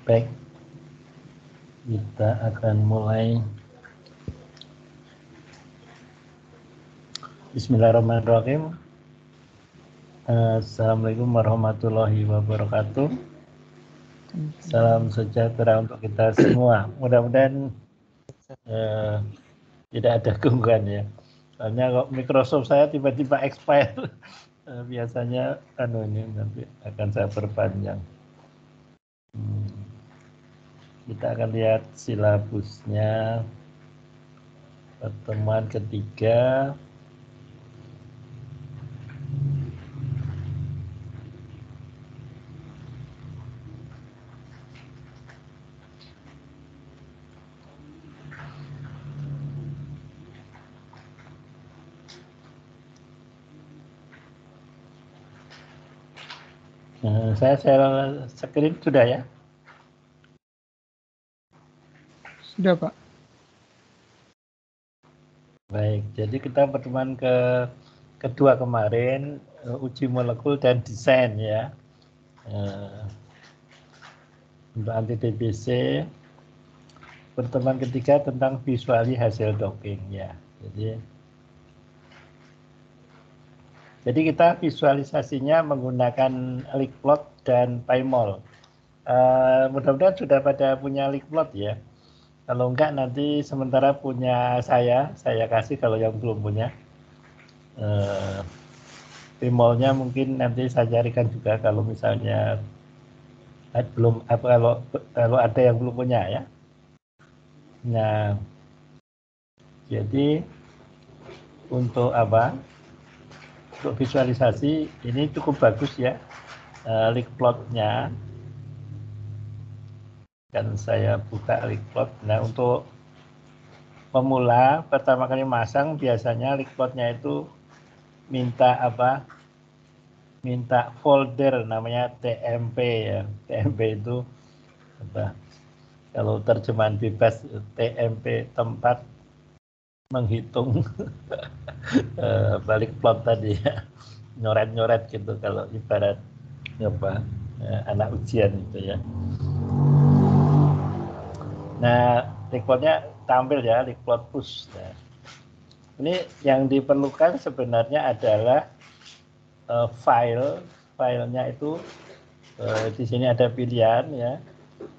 Baik, kita akan mulai. Bismillahirrahmanirrahim. Assalamualaikum warahmatullahi wabarakatuh. Salam sejahtera untuk kita semua. Mudah-mudahan tidak ada gangguan ya. Soalnya kok Microsoft saya tiba-tiba expire. Biasanya ini nanti akan saya perpanjang. Kita akan lihat silabusnya. Pertemuan ketiga. Saya share screen sudah ya? Sudah, Pak. Baik, jadi kita pertemuan kedua kemarin uji molekul dan desain ya. Untuk anti-TBC. Pertemuan ketiga tentang visuali hasil docking ya. Jadi kita visualisasinya menggunakan Lickplot dan PyMol. Mudah-mudahan sudah pada punya Lickplot ya. Kalau enggak nanti sementara punya saya kasih kalau yang belum punya. PyMolnya mungkin nanti saya carikan juga kalau misalnya kalau ada yang belum punya ya. Nah, jadi untuk untuk visualisasi ini cukup bagus ya, Lickplot-nya. Kan saya buka Lickplot. Nah, untuk pemula pertama kali masang biasanya Lickplot-nya itu minta minta folder namanya TMP ya. TMP itu kalau terjemahan bebas TMP, tempat menghitung balik plot tadi ya, nyoret-nyoret gitu kalau ibarat anak ujian gitu ya. Nah, Lickplotnya tampil ya, Lickplot push. Nah, ini yang diperlukan sebenarnya adalah filenya itu di sini ada pilihan ya,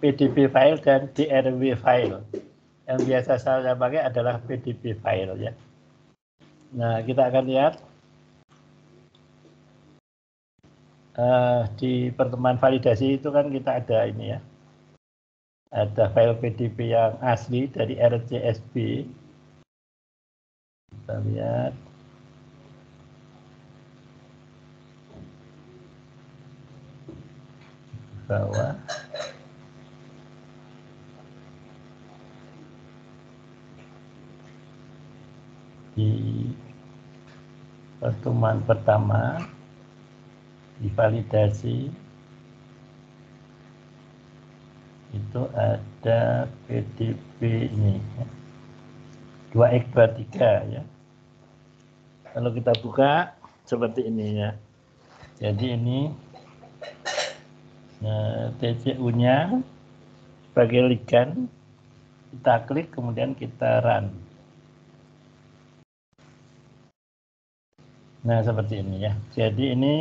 PDB file dan DRW file. Yang biasa saya pakai adalah PDB file ya. Nah, kita akan lihat di pertemuan validasi itu kan kita ada ini ya, ada file PDB yang asli dari RCSB. Kita lihat bawah. Di pertemuan pertama divalidasi itu ada PDB ini 2x23 ya. Kalau kita buka seperti ini ya. Jadi ini TCU-nya sebagai ligand, kita klik kemudian kita run. Nah, seperti ini ya. Jadi ini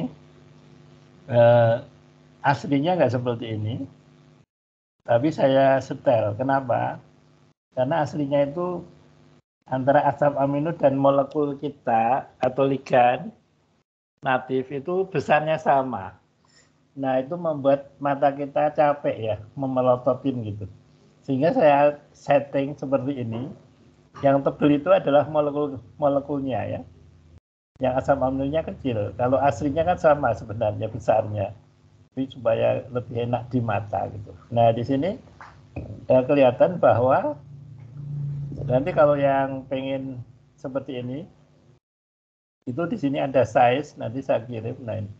aslinya nggak seperti ini, tapi saya setel. Kenapa? Karena aslinya itu antara asam amino dan molekul kita atau ligand natif itu besarnya sama. Nah, itu membuat mata kita capek ya, memelototin gitu. Sehingga saya setting seperti ini. Yang tebal itu adalah molekulnya ya. Yang asam aminonya kecil. Kalau aslinya kan sama sebenarnya besarnya. Tapi supaya lebih enak di mata gitu. Nah, di sini kelihatan bahwa nanti kalau yang pengen seperti ini, itu di sini ada size, nanti saya kirim. Nah, ini.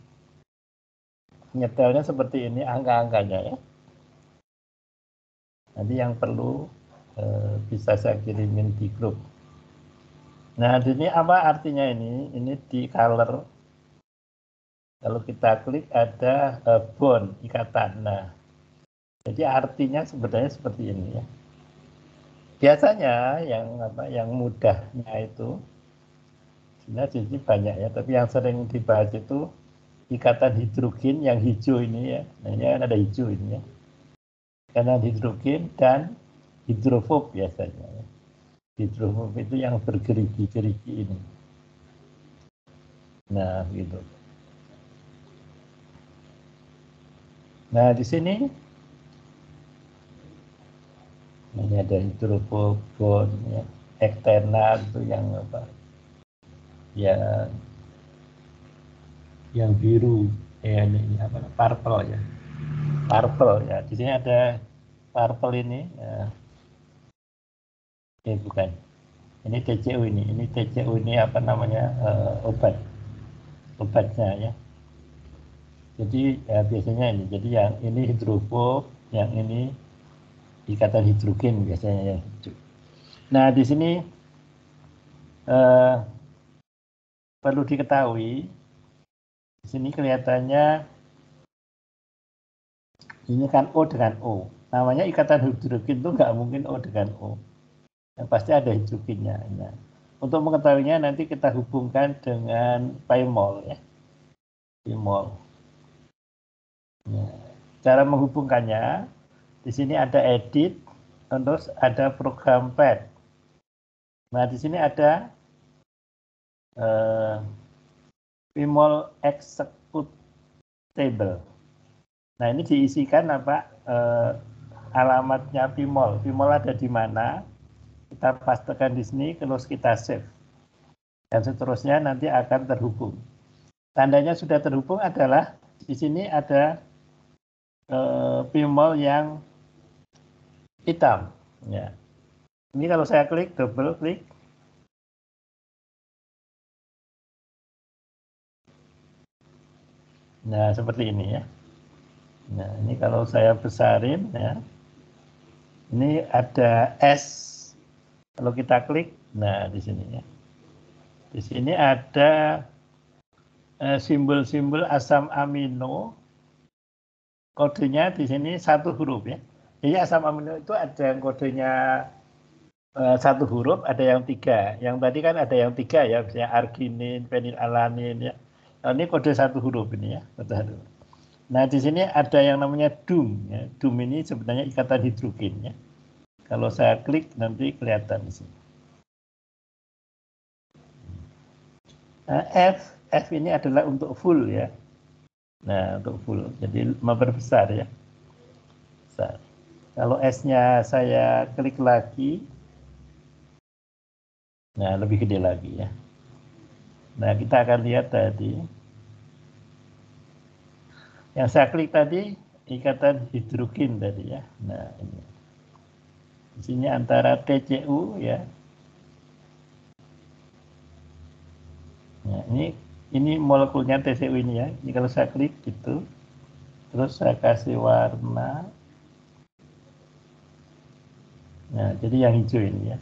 Nyetelnya seperti ini angka-angkanya ya. Nanti yang perlu bisa saya kirimin di grup. Nah, di sini apa artinya ini? Ini di color. Kalau kita klik ada bond, ikatan. Nah, Jadi artinya sebenarnya seperti ini ya. Biasanya yang mudahnya itu sebenarnya di sini banyak ya, tapi yang sering dibahas itu ikatan hidrogen yang hijau ini ya. Nah, ini kan ada hijau ini ya. Ikatan hidrogen dan hidrofob biasanya ya. Hidrofob itu yang bergerigi-gerigi ini. Nah, gitu. Nah, di sini ini ada hidrofob bond ya, ektena itu yang apa? Yang biru, ini apa? Purple ya. Purple ya. Di sini ada purple ini. Ya. Bukan. Ini TCU ini. Ini TCU ini apa namanya? Obatnya ya. Jadi ya, biasanya ini. Jadi yang ini hidrofob, yang ini ikatan hidrogen biasanya yang hijau. Nah di sini perlu diketahui, di sini kelihatannya ini kan O dengan O. Namanya ikatan hidrogen itu nggak mungkin O dengan O. Yang pasti ada hidrogennya. Nah, untuk mengetahuinya nanti kita hubungkan dengan Pymol ya. Pymol. Nah, cara menghubungkannya di sini ada edit, terus ada program pad. Nah di sini ada Pymol executable. Nah ini diisikan apa alamatnya Pymol. Pymol ada di mana? Kita pastekan di sini, terus kita save. Dan seterusnya nanti akan terhubung. Tandanya sudah terhubung adalah di sini ada Pymol yang hitam. Ya. Ini kalau saya klik, double klik. Nah seperti ini ya. Nah ini kalau saya besarin ya. Ini ada S. Kalau kita klik, nah di sini ya. Di sini ada simbol-simbol asam amino. Kodenya di sini satu huruf ya. Jadi asam amino itu ada yang kodenya satu huruf, ada yang tiga. Yang tadi kan ada yang tiga ya, misalnya arginin, fenilalanin ya. Nah, ini kode satu huruf ini ya. Nah di sini ada yang namanya DUM. Ya. DUM ini sebenarnya ikatan hidrogen ya. Kalau saya klik nanti kelihatan di sini. Nah, F ini adalah untuk full ya. Nah untuk full, jadi memperbesar ya. Besar. Kalau S-nya saya klik lagi, nah lebih gede lagi ya. Nah kita akan lihat tadi, yang saya klik tadi ikatan hidrogen tadi ya. Nah ini, di sini antara TCU ya. Nah ini molekulnya TCU ini ya. Ini kalau saya klik gitu, terus saya kasih warna. Nah jadi yang hijau ini ya.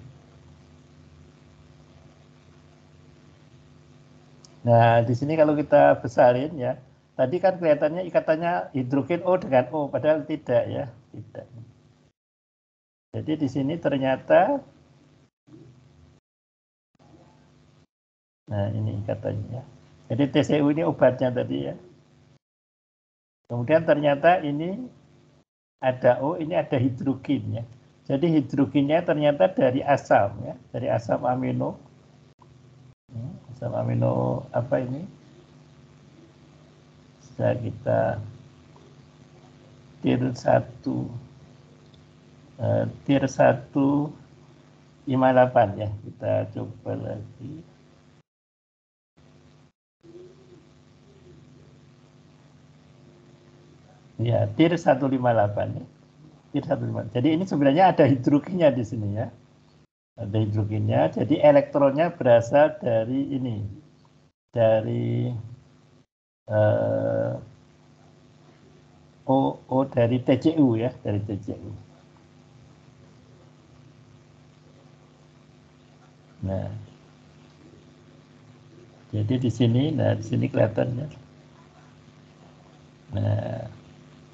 Nah, di sini kalau kita besarin ya, tadi kan kelihatannya ikatannya hidrogen O dengan O, padahal tidak ya, tidak. Jadi di sini ternyata, nah ini ikatannya. Jadi TCU ini obatnya tadi ya. Kemudian ternyata ini ada O, ini ada hidrogen ya. Jadi hidrogennya ternyata dari asam ya, dari asam amino. Asam amino apa ini? Bisa kita tier 158 ya. Kita coba lagi. Ya, tier 158 ya. Tier 158. Jadi ini sebenarnya ada hidrogennya di sini ya. Ada hidrogennya, jadi elektronnya berasal dari ini. Dari O dari TCU ya, dari TCU. Nah. Jadi di sini, nah di sini kelihatannya. Nah,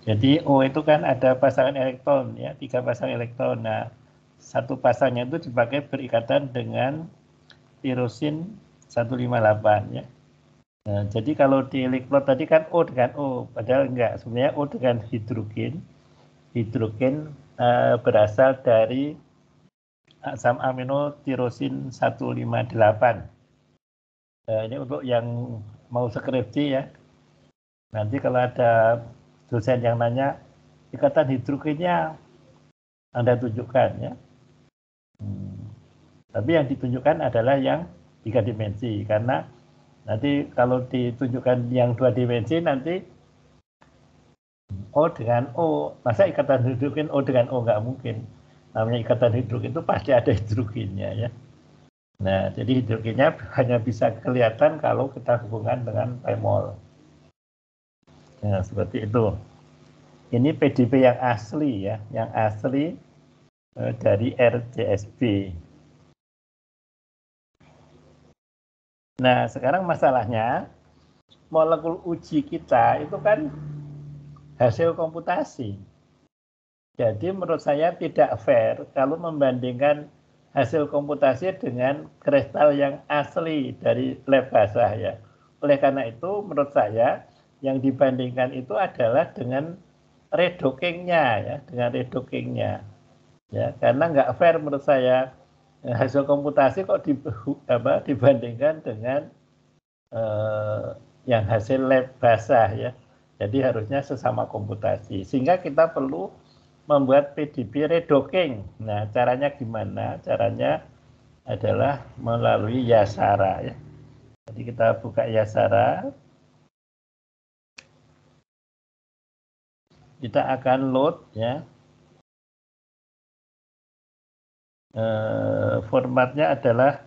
Jadi O itu kan ada pasangan elektron ya, 3 pasang elektron. Nah, satu pasangnya itu dipakai berikatan dengan tirosin 158 ya. Nah, jadi kalau di elektrod tadi kan O dengan O, padahal enggak. Sebenarnya O dengan hidrogen. Hidrogen berasal dari asam amino tirosin 158. Ini untuk yang mau skripsi ya. Nanti kalau ada dosen yang nanya, ikatan hidrogennya Anda tunjukkan ya. Tapi yang ditunjukkan adalah yang 3 dimensi, karena nanti kalau ditunjukkan yang 2 dimensi nanti O dengan O, masa ikatan hidrogen O dengan O nggak mungkin. Namanya ikatan hidrogen itu pasti ada hidrogennya ya. Nah, jadi hidrogennya hanya bisa kelihatan kalau kita hubungan dengan bemol. Nah, seperti itu. Ini PDB yang asli ya, yang asli dari RCSB. Nah, sekarang masalahnya molekul uji kita itu kan hasil komputasi. Jadi menurut saya tidak fair kalau membandingkan hasil komputasi dengan kristal yang asli dari lab basah ya. Oleh karena itu menurut saya yang dibandingkan itu adalah dengan redokingnya ya, dengan redokingnya. Ya, karena nggak fair menurut saya hasil komputasi kok dibandingkan dengan yang hasil lab basah ya. Jadi harusnya sesama komputasi. Sehingga kita perlu membuat PDB redocking. Nah, caranya gimana? Caranya adalah melalui Yasara ya. Jadi kita buka Yasara. Kita akan load ya. Formatnya adalah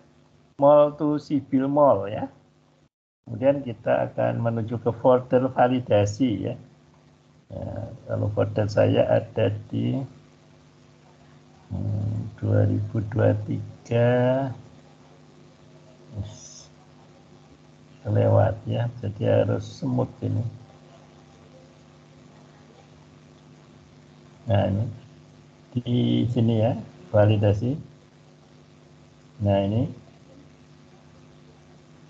mol to Sibyl mol ya. Kemudian kita akan menuju ke folder validasi ya. Nah, kalau folder saya ada di 2023 lewat ya, jadi harus smooth ini. Nah ini di sini ya, validasi. Nah ini,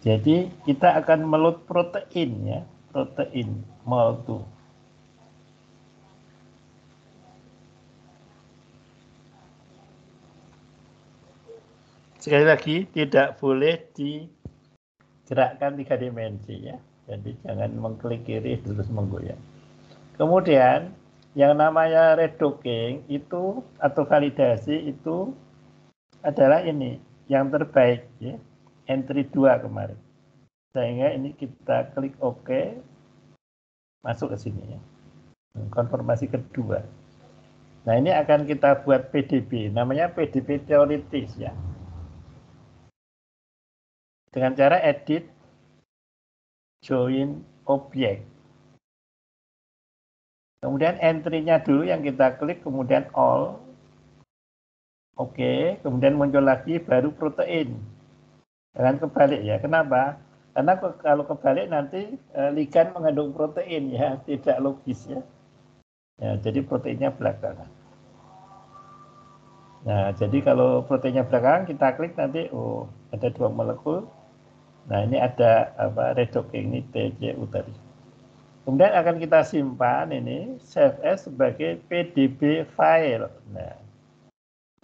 jadi kita akan meload protein ya, protein mol2. Sekali lagi tidak boleh digerakkan 3 dimensi ya, jadi jangan mengklik kiri terus menggoyang. Kemudian yang namanya redocking itu atau validasi itu adalah ini yang terbaik ya, entry 2 kemarin. Sehingga ini kita klik OK, masuk ke sini ya. Konfirmasi kedua. Nah, ini akan kita buat PDB, namanya PDB teoritis ya. Dengan cara edit join object. Kemudian entry-nya dulu yang kita klik, kemudian all. Oke, kemudian muncul lagi baru protein. Jangan kebalik ya. Kenapa? Karena kalau kebalik nanti ligan mengandung protein ya, tidak logis ya. Ya, jadi proteinnya belakangan. Nah, jadi kalau proteinnya belakangan kita klik nanti, oh ada 2 molekul. Nah, ini ada redocking ini TCU tadi. Kemudian akan kita simpan ini save as sebagai PDB file. Nah,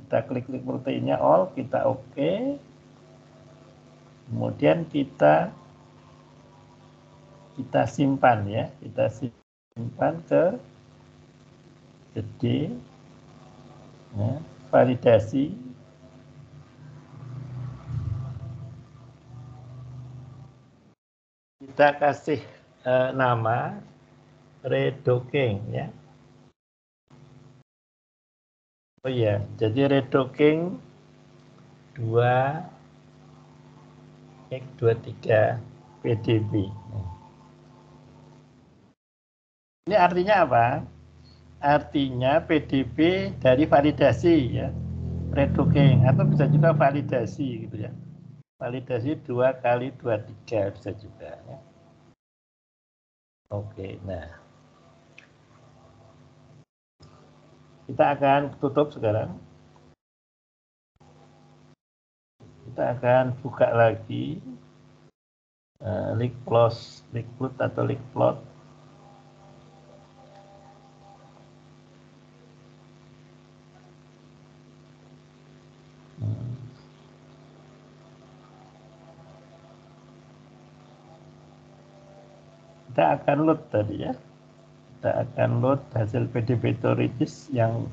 kita klik proteinnya all, kita OK. Kemudian kita simpan ya, kita simpan ke D, ya, validasi. Kita kasih nama redocking ya. Oh iya, jadi redocking 2x23 PDB. Ini artinya apa? Artinya PDB dari validasi ya, redocking, atau bisa juga validasi gitu ya. Validasi 2x23 bisa juga ya. Oke, nah Kita akan tutup sekarang. Kita akan buka lagi link close, link plot atau link plot. Kita akan load tadi ya. Kita akan load hasil PDB teoritis yang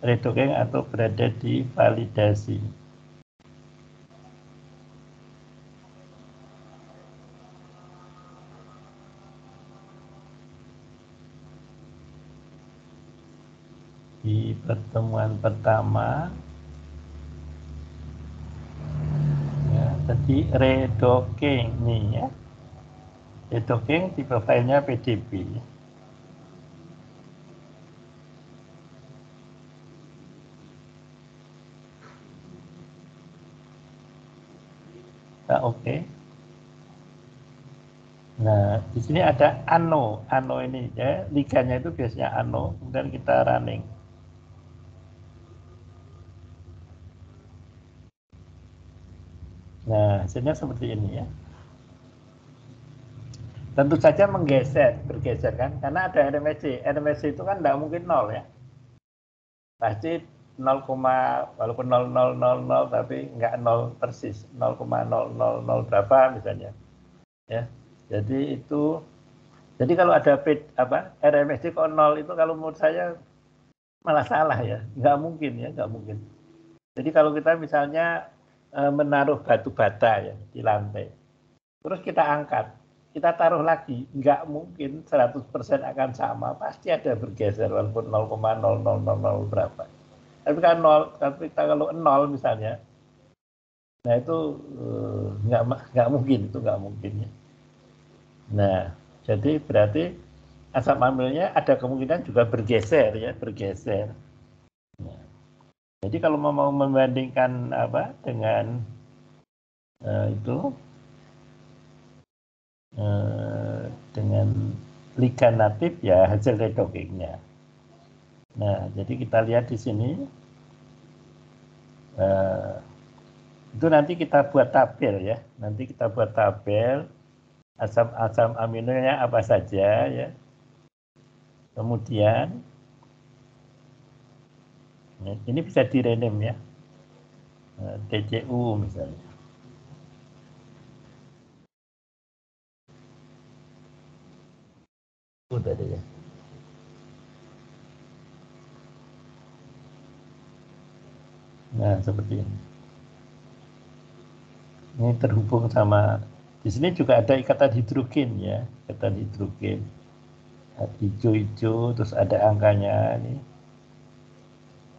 redocking atau berada di validasi. Di pertemuan pertama ya, tadi redocking nih ya. Redocking tipe filenya PDB. Nah, oke. Nah, di sini ada ano ini ya, liganya itu biasanya ano, kemudian kita running. Nah, hasilnya seperti ini ya. Tentu saja bergeser kan, karena ada RMSC. RMSC itu kan tidak mungkin nol ya. Pasti 0, walaupun 0,000 tapi nggak nol persis, 0,000 berapa misalnya. Ya, jadi itu. Jadi kalau ada RMSD kok 0 itu kalau menurut saya malah salah ya, nggak mungkin ya, nggak mungkin. Jadi kalau kita misalnya menaruh batu bata ya di lantai, terus kita angkat, kita taruh lagi, nggak mungkin 100% akan sama, pasti ada bergeser walaupun 0,000 berapa. Tapi kan 0, tapi kalau 0 misalnya, nah itu nggak mungkin, itu nggak mungkin ya. Nah, jadi berarti asam amilnya ada kemungkinan juga bergeser ya, bergeser. Nah, jadi kalau mau membandingkan dengan itu dengan ligan natif ya hasil redockingnya. Nah, jadi kita lihat di sini itu nanti kita buat tabel ya. Nanti kita buat tabel asam aminonya apa saja ya. Kemudian ini bisa di-rename ya. TCU misalnya. Udah deh ya. Nah, seperti ini. Ini terhubung sama, di sini juga ada ikatan hidrogen ya, ikatan hidrogen. Hijau-hijau, terus ada angkanya ini.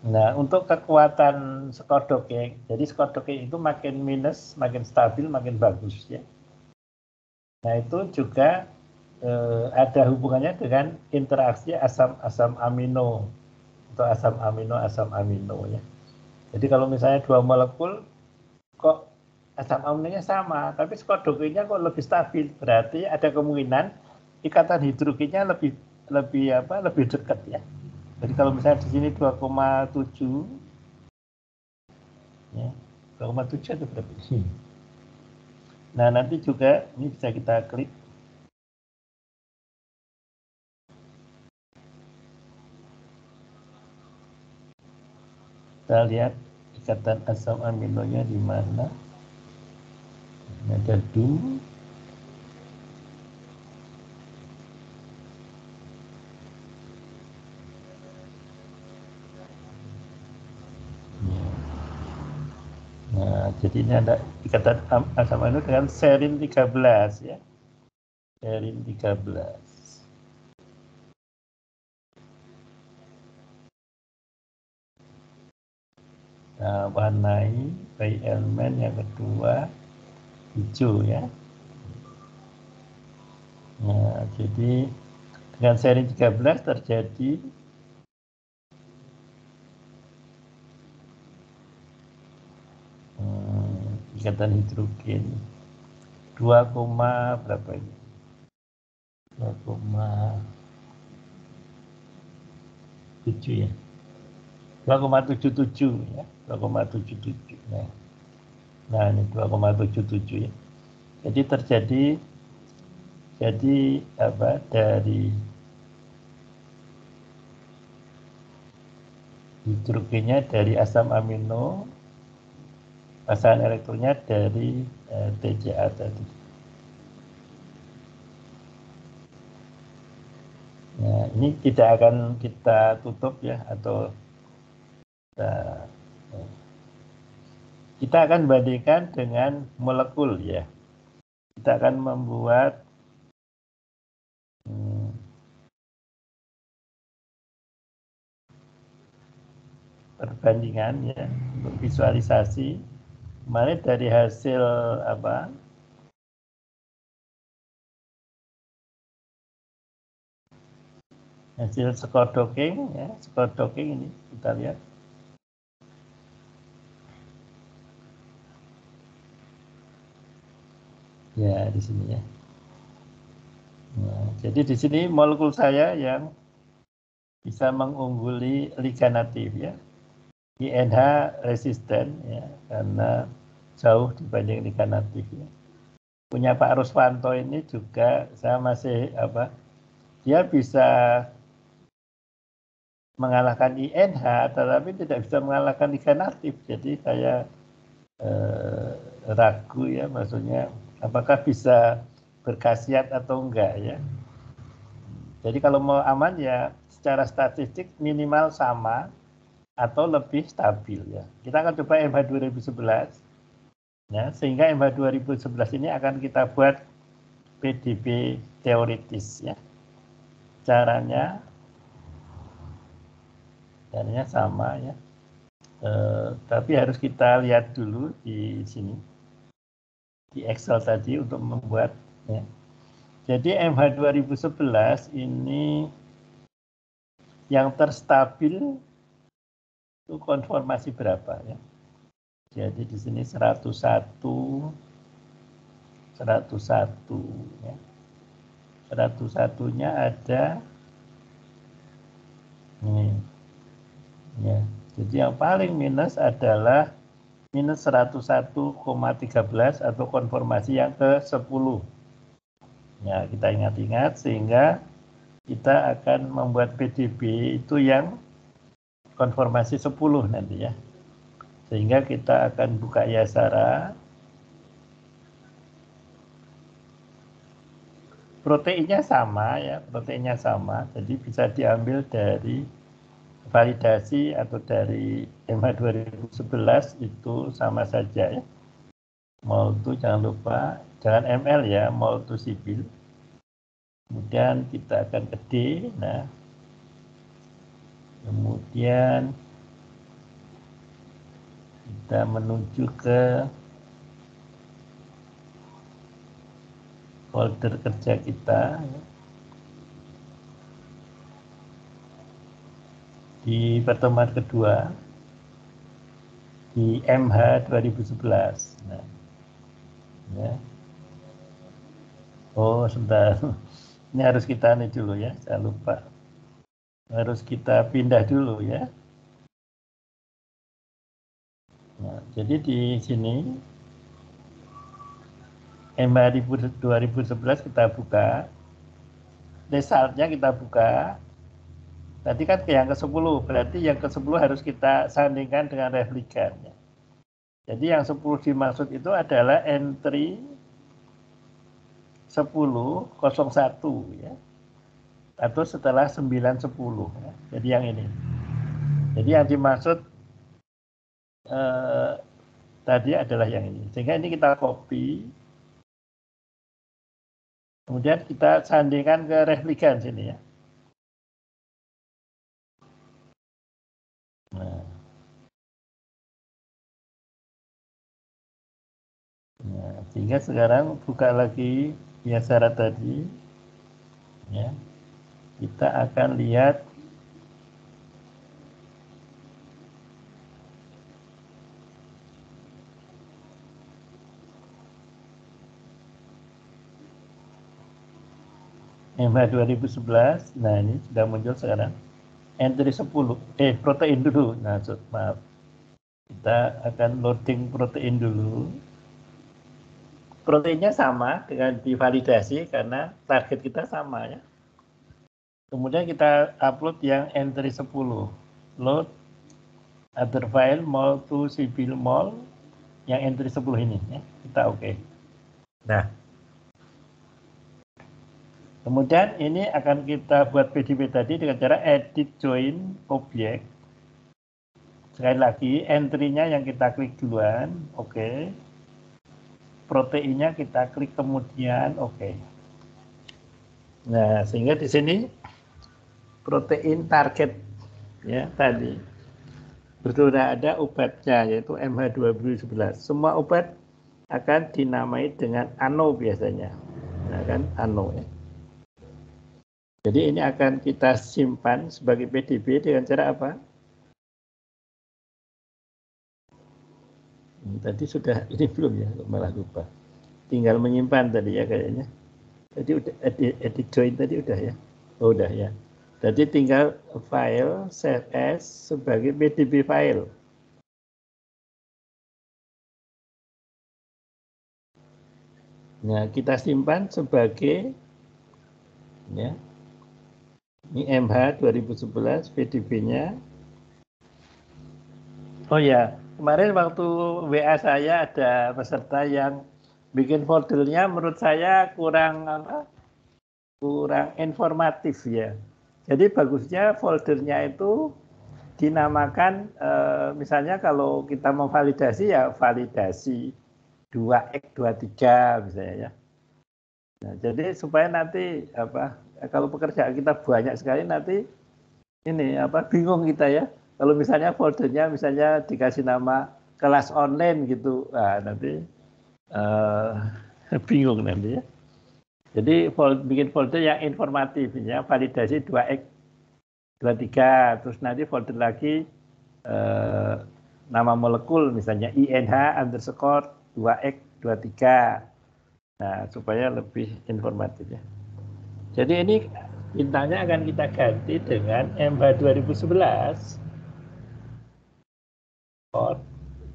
Nah, untuk kekuatan Skodocking, jadi Skodocking itu makin minus, makin stabil, makin bagus ya. Nah, itu juga ada hubungannya dengan interaksi asam amino atau asam amino ya. Jadi kalau misalnya dua molekul kok asam aminonya sama, tapi Skodocking-nya kok lebih stabil, berarti ada kemungkinan ikatan hidrogennya lebih dekat ya. Jadi kalau misalnya di sini 2,7 ya, 2,7 itu berapa? Nah, nanti juga ini bisa kita klik. Kita lihat ikatan asam aminonya di mana. Ini ada DU. Nah, jadi ini ada ikatan asam amino dengan serin 13 ya. Serin 13. Nah, warnai by elemen yang kedua hijau ya. Nah, jadi dengan serin 13 terjadi ikatan hidrogen 2, berapa ini? 2,7 ya. 2,77 ya, 2,77. Nah ini 2,77 ya. Jadi terjadi dari hidrogennya dari asam amino, pasangan elektronnya dari TCA tadi. Nah, ini tidak akan kita tutup ya, atau kita akan bandingkan dengan molekul ya. Kita akan membuat perbandingan ya, untuk visualisasi. Kemarin dari hasil hasil skor docking ya, skor docking ini kita lihat. Ya di sini ya. Nah, jadi di sini molekul saya yang bisa mengungguli liganatif ya. INH resisten ya, karena jauh dibanding liganatif ya. Punya Pak Ruswanto ini juga saya masih dia bisa mengalahkan INH tetapi tidak bisa mengalahkan liganatif. Jadi saya ragu ya, maksudnya apakah bisa berkhasiat atau enggak ya. Jadi kalau mau aman ya secara statistik minimal sama atau lebih stabil ya. Kita akan coba MH 2011 ya, sehingga MH 2011 ini akan kita buat PDB teoritis ya. Caranya sama ya. Tapi harus kita lihat dulu di sini di Excel tadi untuk membuat ya. Jadi MH 2011 ini yang terstabil itu konformasi berapa ya? Jadi di sini 101 ya. 101-nya ada ini ya. Jadi yang paling minus adalah minus 101,13 atau konformasi yang ke-10. Ya, kita ingat-ingat sehingga kita akan membuat PDB itu yang konformasi 10 nanti ya. Sehingga kita akan buka Yasara. Proteinnya sama ya, proteinnya sama. Jadi bisa diambil dari validasi atau dari MH 2011 itu sama saja ya. Mol itu jangan lupa, jangan ml ya, mol itu sipil. Kemudian kita akan ke D. Nah, kemudian kita menuju ke folder kerja kita di pertemuan kedua di MH 2011. Nah, ya. Oh, sebentar. Ini harus kita ini dulu ya, jangan lupa. Harus kita pindah dulu ya. Nah, jadi di sini MH 2011 kita buka. Resultnya kita buka. Tadi kan yang ke-10, berarti yang ke-10 harus kita sandingkan dengan replikan. Ya. Jadi yang 10 dimaksud itu adalah entry 1001 ya. Atau setelah 910 ya. Jadi yang ini. Jadi yang dimaksud tadi adalah yang ini. Sehingga ini kita copy. Kemudian kita sandingkan ke replikan sini ya. Nah, sehingga sekarang buka lagi Yasara tadi. Ya. Kita akan lihat MH 2011. Nah, ini sudah muncul sekarang. entry 10. Protein dulu. Nah, maaf. Kita akan loading protein dulu. Proteinnya sama dengan divalidasi karena target kita sama ya. Kemudian kita upload yang entry 10. Load other file mol to sibyl mol yang entry 10 ini ya. Kita oke. Nah. Kemudian ini akan kita buat PDB tadi dengan cara edit join objek. Sekali lagi entry-nya yang kita klik duluan, oke. Proteinnya kita klik kemudian, oke. Nah, sehingga di sini protein target ya tadi sudah ada obatnya yaitu MH2011. Semua obat akan dinamai dengan ANO biasanya. Nah, kan ANO ya. Jadi ini akan kita simpan sebagai PDB dengan cara apa? Tadi sudah, ini belum ya, malah lupa. Tinggal menyimpan tadi ya kayaknya. Tadi udah edit join tadi udah ya. Oh udah ya. Jadi tinggal file save as sebagai PDB file. Nah, kita simpan sebagai ya. Ini MH 2011 PDB-nya. Oh ya, kemarin waktu WA saya ada peserta yang bikin foldernya menurut saya kurang informatif ya. Jadi bagusnya foldernya itu dinamakan misalnya kalau kita mau validasi ya validasi 2x23 misalnya ya. Nah, jadi supaya nanti kalau pekerjaan kita banyak sekali nanti ini bingung kita ya. Kalau misalnya foldernya misalnya dikasih nama kelas online gitu, nanti bingung nanti ya. Jadi bikin folder yang informatif ya, validasi 2x23, terus nanti folder lagi nama molekul misalnya INH_2x23. Nah, supaya lebih informatif ya. Jadi ini bintangnya akan kita ganti dengan MH 2011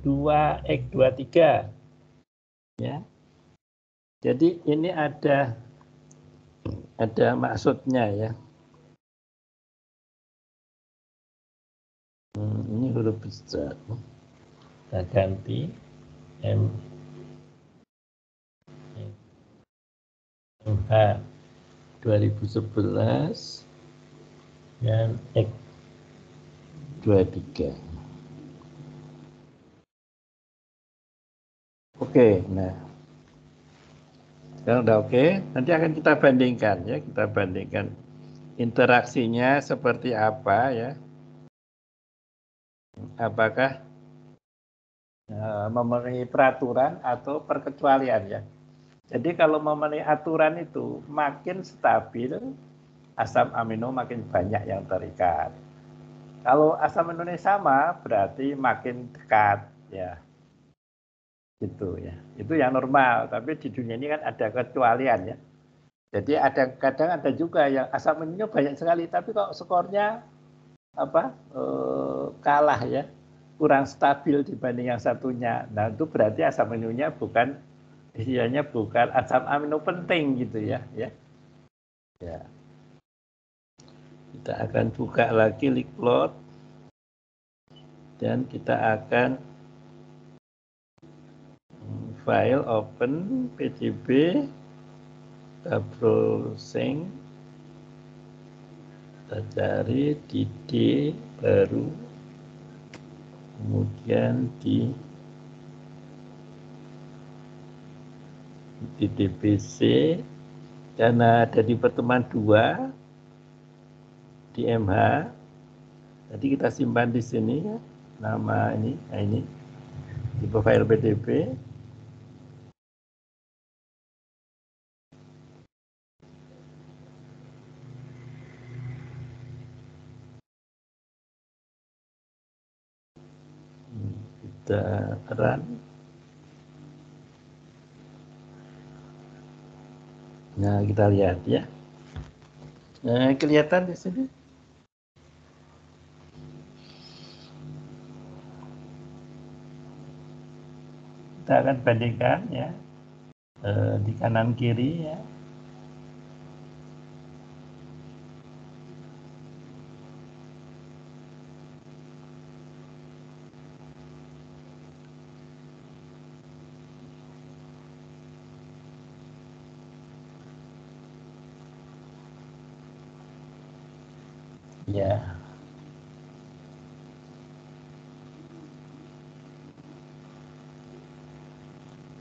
2x23 ya. Jadi ini ada maksudnya ya. Ini huruf besar. Kita ganti MH 2011 dan X23. Oke, nah sekarang udah oke. Nanti akan kita bandingkan ya, kita bandingkan interaksinya seperti apa ya. Apakah memenuhi peraturan atau perkecualian ya. Jadi kalau memenuhi aturan itu makin stabil, asam amino makin banyak yang terikat. Kalau asam aminonya sama berarti makin dekat ya. Gitu ya. Itu yang normal, tapi di dunia ini kan ada kecualian ya. Jadi kadang ada juga yang asam aminonya banyak sekali tapi kok skornya kalah ya. Kurang stabil dibanding yang satunya. Nah, itu berarti asam aminonya bukan asam amino penting gitu ya. Ya. Kita akan buka lagi Lickplot dan kita akan file open PDB, kita browsing, kita cari di D baru, kemudian di DBC karena ada di pertemuan 2 di MH. Jadi kita simpan di sini ya, nama ini, di file PDB. Kita run. Nah, kita lihat ya. Nah, kelihatan di sini. kita akan bandingkan ya di kanan kiri ya. Ya.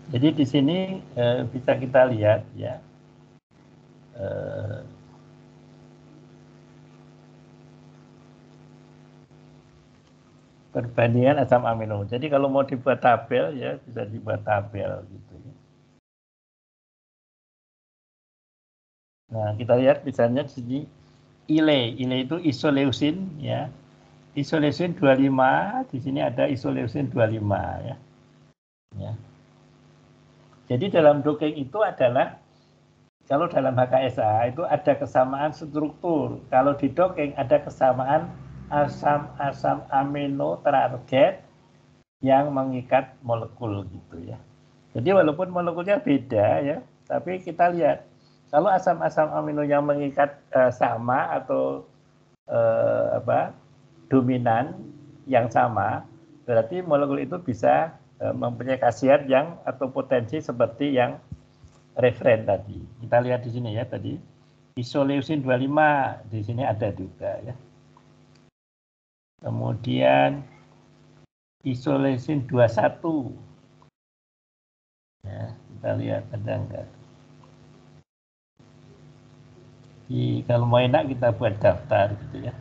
Jadi di sini bisa kita lihat ya. Perbandingan asam amino. Jadi kalau mau dibuat tabel ya bisa dibuat tabel gitu ya. Nah, kita lihat misalnya di sini ile itu isoleusin ya. Isoleusin 25, di sini ada isoleusin 25 ya. Ya. Jadi dalam dokeng itu adalah kalau dalam HKSA itu ada kesamaan struktur. Kalau di dokeng ada kesamaan asam-asam amino target yang mengikat molekul gitu ya. Jadi walaupun molekulnya beda ya, tapi kita lihat kalau asam-asam amino yang mengikat sama atau dominan yang sama, berarti molekul itu bisa mempunyai khasiat yang atau potensi seperti yang referen tadi. Kita lihat di sini ya tadi. Isoleusin 25 di sini ada juga ya. Kemudian isoleusin 21. Ya, kita lihat ada enggak. Kalau mau enak kita buat daftar gitu ya.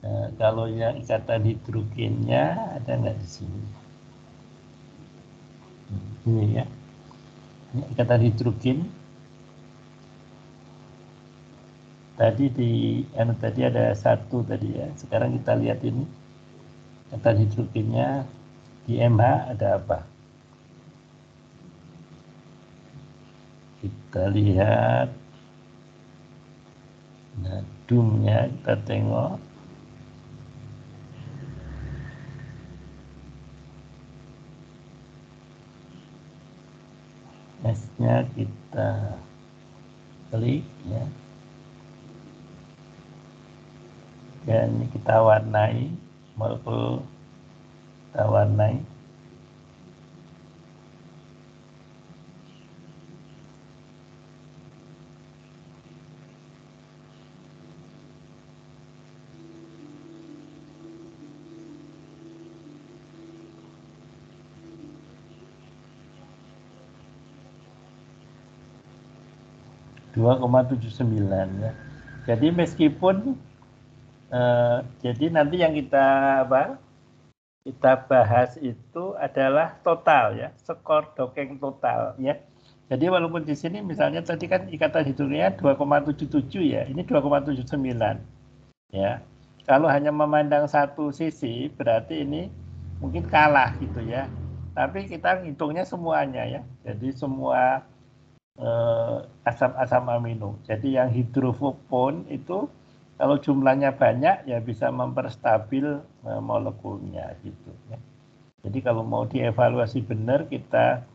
Nah, kalau yang ikatan hidrogennya ada enggak di sini? Ini ya. Ini ikatan hidrogen. Tadi ada 1 tadi ya. Sekarang kita lihat ini ikatan hidrogennya di MH ada apa? Kita lihat nadumnya, kita tengok. S-nya kita klik ya. Dan kita warnai, molekul kita warnai. .79 ya. Jadi meskipun jadi nanti yang kita bahas itu adalah total ya, skor dokeng total ya. Jadi walaupun di sini misalnya tadi kan ikatan hidrogennya 2,77 ya, ini 2,79 ya. Kalau hanya memandang satu sisi berarti ini mungkin kalah gitu ya. Tapi kita hitungnya semuanya ya. Jadi semua asam-asam amino. Jadi yang hidrofobon itu kalau jumlahnya banyak ya bisa memperstabil molekulnya gitu ya. Jadi kalau mau dievaluasi benar kita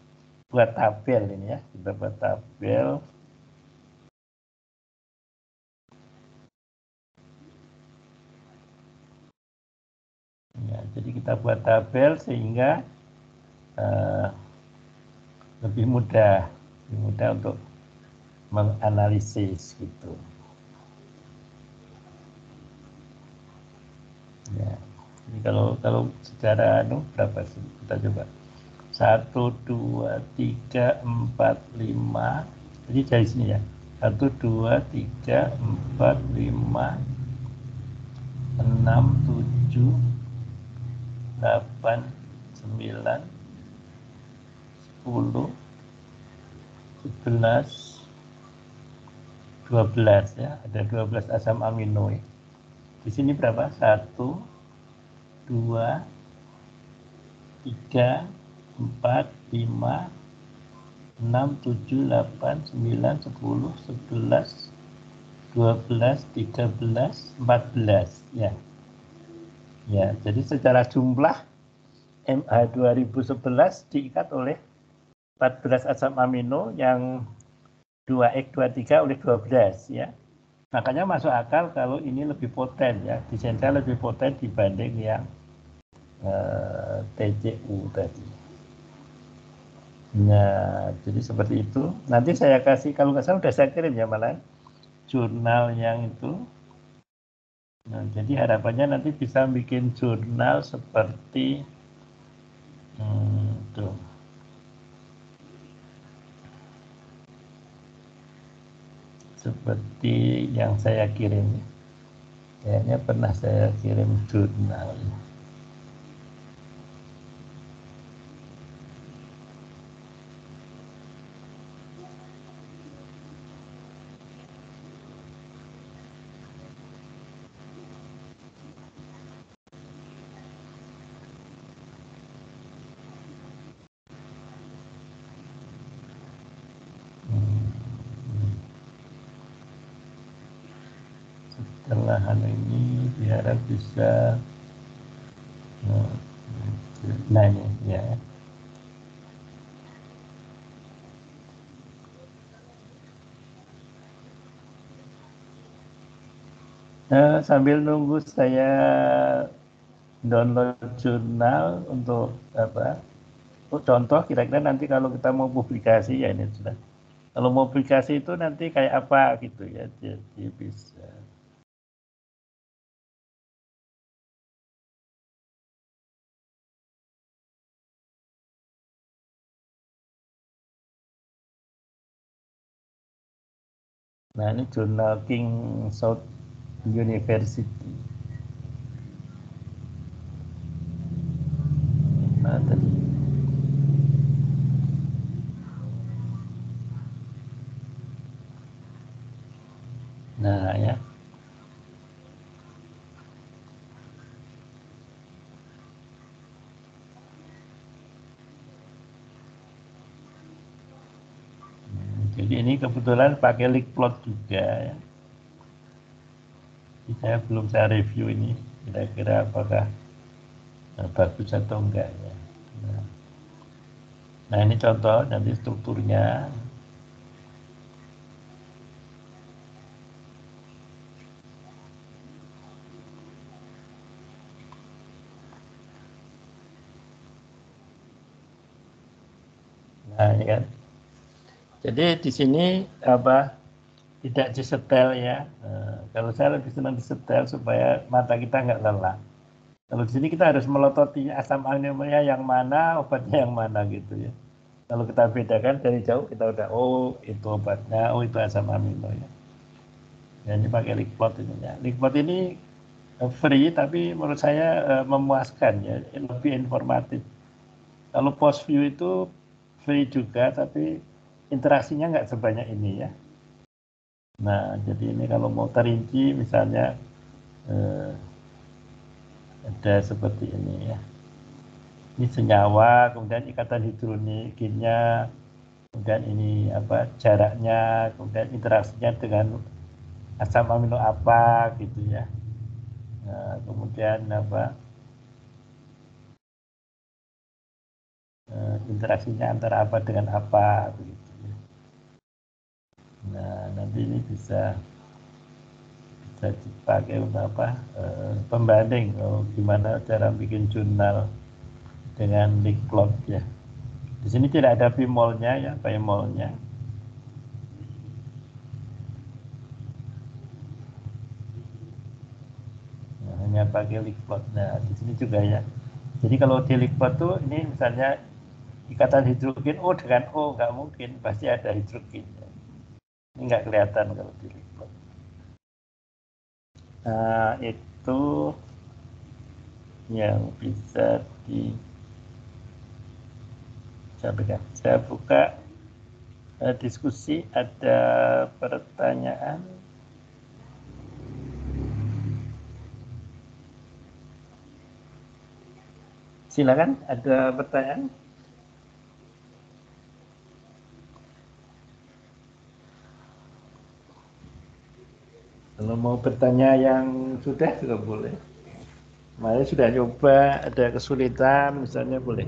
buat tabel ini ya, kita buat tabel. Ya, jadi kita buat tabel sehingga lebih mudah untuk menganalisis gitu. Ya, jadi kalau secara berapa sih? Kita coba 1, 2, 3, 4, 5. Jadi dari sini ya. 1, 2, 3, 4, 5, 6, 7, 8, 9, 10, 11, 12 ya. Ada 12 asam amino ya. Di sini berapa? 1, 2, 3, 4, 5, 6, 7, 8, 9, 10, 11, 12, 13, 14 ya. Ya, jadi secara jumlah MH 2011 diikat oleh 14 asam amino yang 2X23 oleh 12 ya. Makanya masuk akal kalau ini lebih poten ya, disensa lebih poten dibanding yang TCU tadi. Nah, jadi seperti itu. Nanti saya kasih, kalau nggak salah udah saya kirim ya malah jurnal yang itu. Nah, jadi harapannya nanti bisa bikin jurnal seperti tuh. Seperti yang saya kirim. Kayaknya pernah saya kirim jurnal. Setelah hal ini diharap bisa nah ini ya. Sambil nunggu saya download jurnal untuk apa? Contoh kira-kira nanti kalau kita mau publikasi ya ini sudah. Kalau mau publikasi itu nanti kayak apa gitu ya, jadi bisa. Nah ini jurnal King South University. Nah tadi. Nah ya. Jadi ini kebetulan pakai link plot juga ya. Jadi saya belum saya review ini kira-kira apakah bagus atau enggak ya. Nah ini contoh nanti strukturnya. Nah ini kan. Jadi di sini apa tidak disetel ya. Kalau saya lebih senang disetel supaya mata kita nggak lelah. Kalau di sini kita harus melototi asam aminonya yang mana, obatnya yang mana gitu ya. Kalau kita bedakan dari jauh kita udah oh itu obatnya, oh itu asam amino ya. Ya ini pakai Lickplot ini ya. Lickplot ini free tapi menurut saya memuaskan ya, lebih informatif. Kalau PostView itu free juga tapi interaksinya nggak sebanyak ini ya. Nah jadi ini kalau mau terinci misalnya ada seperti ini ya. Ini senyawa, kemudian ikatan hidronikinnya, kemudian ini apa jaraknya, kemudian interaksinya dengan asam amino apa gitu ya. Nah, kemudian apa interaksinya antara apa dengan apa begitu. Nah nanti ini bisa dipakai untuk apa pembanding gimana cara bikin jurnal dengan link plot ya. Di sini tidak ada bimolnya ya, bimolnya. Nah, hanya pakai link plot. Nah di sini juga ya. Jadi kalau di link plot tuh ini misalnya ikatan hidrogen O dengan O nggak mungkin, pasti ada hidrogennya. Ini nggak kelihatan kalau di link plot. Nah itu yang bisa disampaikan. Saya buka diskusi, ada pertanyaan. Silakan, ada pertanyaan. Kalau mau bertanya yang sudah juga boleh. Mari sudah nyoba, ada kesulitan misalnya boleh.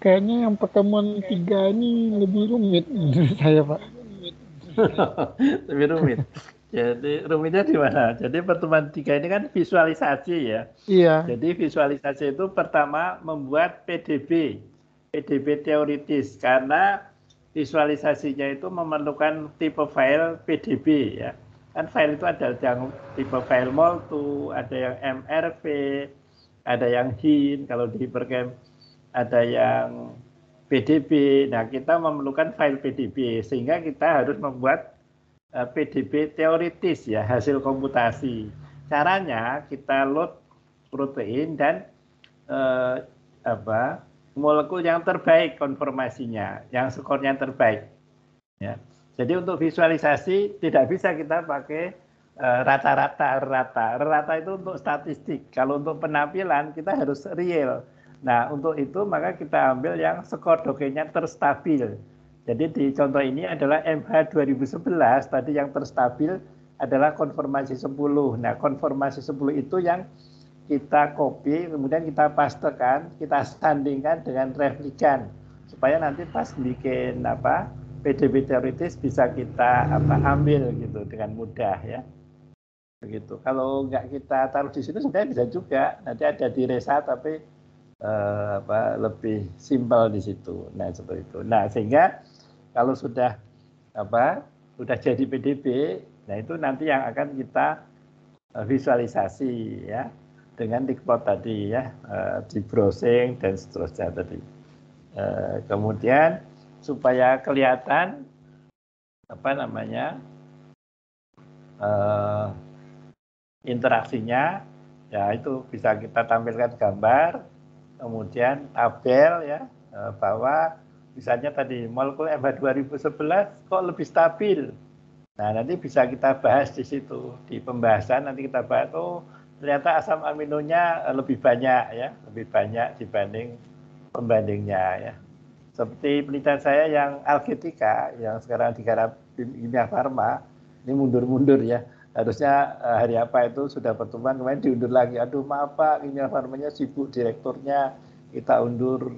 Kayaknya yang pertemuan 3 ini lebih rumit menurut saya, Pak. Lebih rumit. Jadi rumitnya di mana? Jadi pertemuan 3 ini kan visualisasi ya. Iya, Jadi visualisasi itu pertama membuat PDB teoritis karena visualisasinya itu memerlukan tipe file PDB ya. Kan file itu ada yang tipe file Molto, ada yang MRV, ada yang HIN, kalau di Hypercamp ada yang PDB. Nah, kita memerlukan file PDB sehingga kita harus membuat PDB teoritis ya, hasil komputasi. Caranya kita load protein dan eh, molekul yang terbaik konformasinya, yang skornya terbaik. Ya. Jadi untuk visualisasi tidak bisa kita pakai rata-rata. Rata itu untuk statistik. Kalau untuk penampilan kita harus real. Nah untuk itu maka kita ambil yang skor dokenya terstabil. Jadi di contoh ini adalah MH 2011 tadi yang terstabil adalah konformasi 10. Nah konformasi 10 itu yang kita copy, kemudian kita pastekan, kita sandingkan dengan replikan supaya nanti pas bikin PDB teoritis bisa kita ambil gitu dengan mudah ya. Begitu. Kalau nggak kita taruh di situ sebenarnya bisa juga. Nanti ada di Resa tapi lebih simpel di situ. Nah, seperti itu. Nah, sehingga kalau sudah sudah jadi PDB, nah itu nanti yang akan kita visualisasi ya dengan diplot tadi ya, di browsing dan seterusnya tadi. Kemudian supaya kelihatan interaksinya, ya itu bisa kita tampilkan gambar, kemudian tabel ya, bahwa misalnya tadi molekul MH 2011 kok lebih stabil. Nah, nanti bisa kita bahas di situ. Di pembahasan nanti kita bahas, oh ternyata asam aminonya lebih banyak ya, lebih banyak dibanding pembandingnya ya. Seperti penelitian saya yang Algetika, yang sekarang digarap Kimia Farma, ini mundur-mundur ya. Harusnya hari apa itu sudah pertemuan, kemarin diundur lagi. Aduh maaf Pak, Kimia Farmanya sibuk, direkturnya kita undur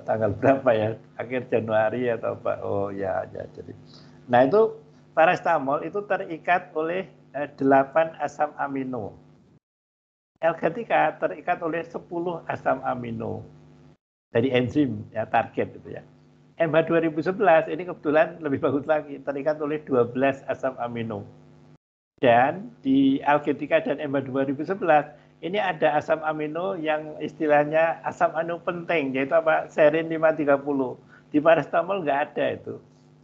tanggal berapa ya, akhir Januari atau apa. Oh ya, ya jadi. Nah itu paracetamol itu terikat oleh 8 asam amino. L-ketika terikat oleh 10 asam amino dari enzim ya target itu ya. MH 2011 ini kebetulan lebih bagus lagi, terikat oleh 12 asam amino. Dan di Algetika dan MH 2011 ini ada asam amino yang istilahnya asam amino penting, yaitu serin 530. Di paracetamol nggak ada itu.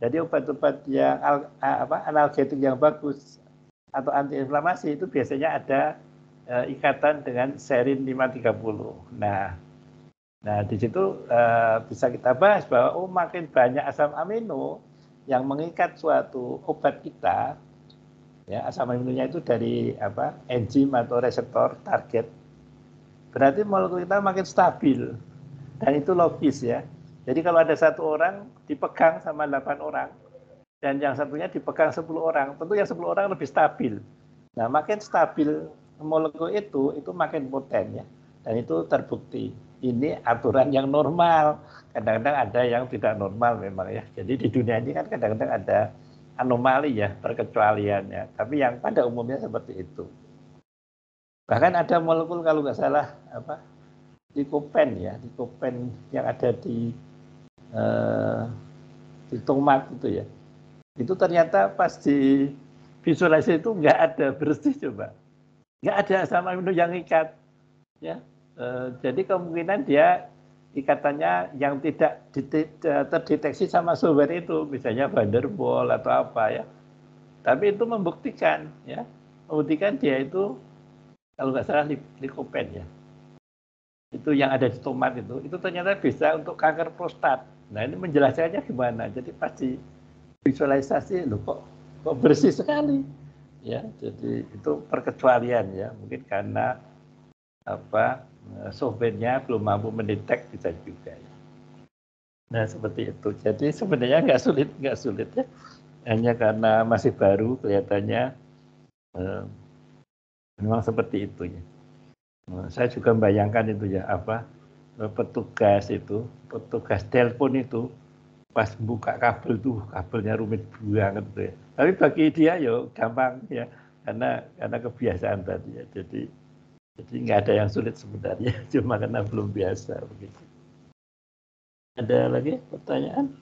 Jadi obat-obat yang analgetik yang bagus atau antiinflamasi itu biasanya ada ikatan dengan serin 530. Nah, di situ bisa kita bahas bahwa makin banyak asam amino yang mengikat suatu obat kita, ya asam aminonya itu dari enzim atau reseptor target, berarti molekul kita makin stabil dan itu logis ya. Jadi kalau ada satu orang dipegang sama 8 orang dan yang satunya dipegang 10 orang, tentu yang 10 orang lebih stabil. Nah, makin stabil molekul itu makin poten ya. Dan itu terbukti. Ini aturan yang normal. Kadang-kadang ada yang tidak normal memang ya. Jadi di dunia ini kan kadang-kadang ada anomali ya, perkecualiannya. Tapi yang pada umumnya seperti itu. Bahkan ada molekul kalau nggak salah likopen ya, likopen yang ada di tomat itu ya. Itu ternyata pas di visualisasi itu nggak ada bersih coba. Nggak ada asam amino yang ikat. Ya. Jadi kemungkinan dia ikatannya yang tidak terdeteksi sama software itu, misalnya Van der Waals atau apa ya. Tapi itu membuktikan ya, membuktikan dia itu kalau nggak salah likopen ya. Itu yang ada di tomat itu ternyata bisa untuk kanker prostat. Nah ini menjelaskannya gimana? Jadi pasti visualisasi loh kok bersih sekali ya. Jadi itu perkecualian ya, mungkin karena softwarenya belum mampu mendetek bisa juga ya. Nah seperti itu. Jadi sebenarnya nggak sulit ya. Hanya karena masih baru kelihatannya memang seperti itu ya. Saya juga membayangkan itu ya petugas telepon itu pas buka kabel tuh kabelnya rumit banget tuh ya. Tapi bagi dia yo gampang ya karena kebiasaan tadi ya. Jadi nggak ada yang sulit sebenarnya cuma karena belum biasa begitu. Ada lagi pertanyaan?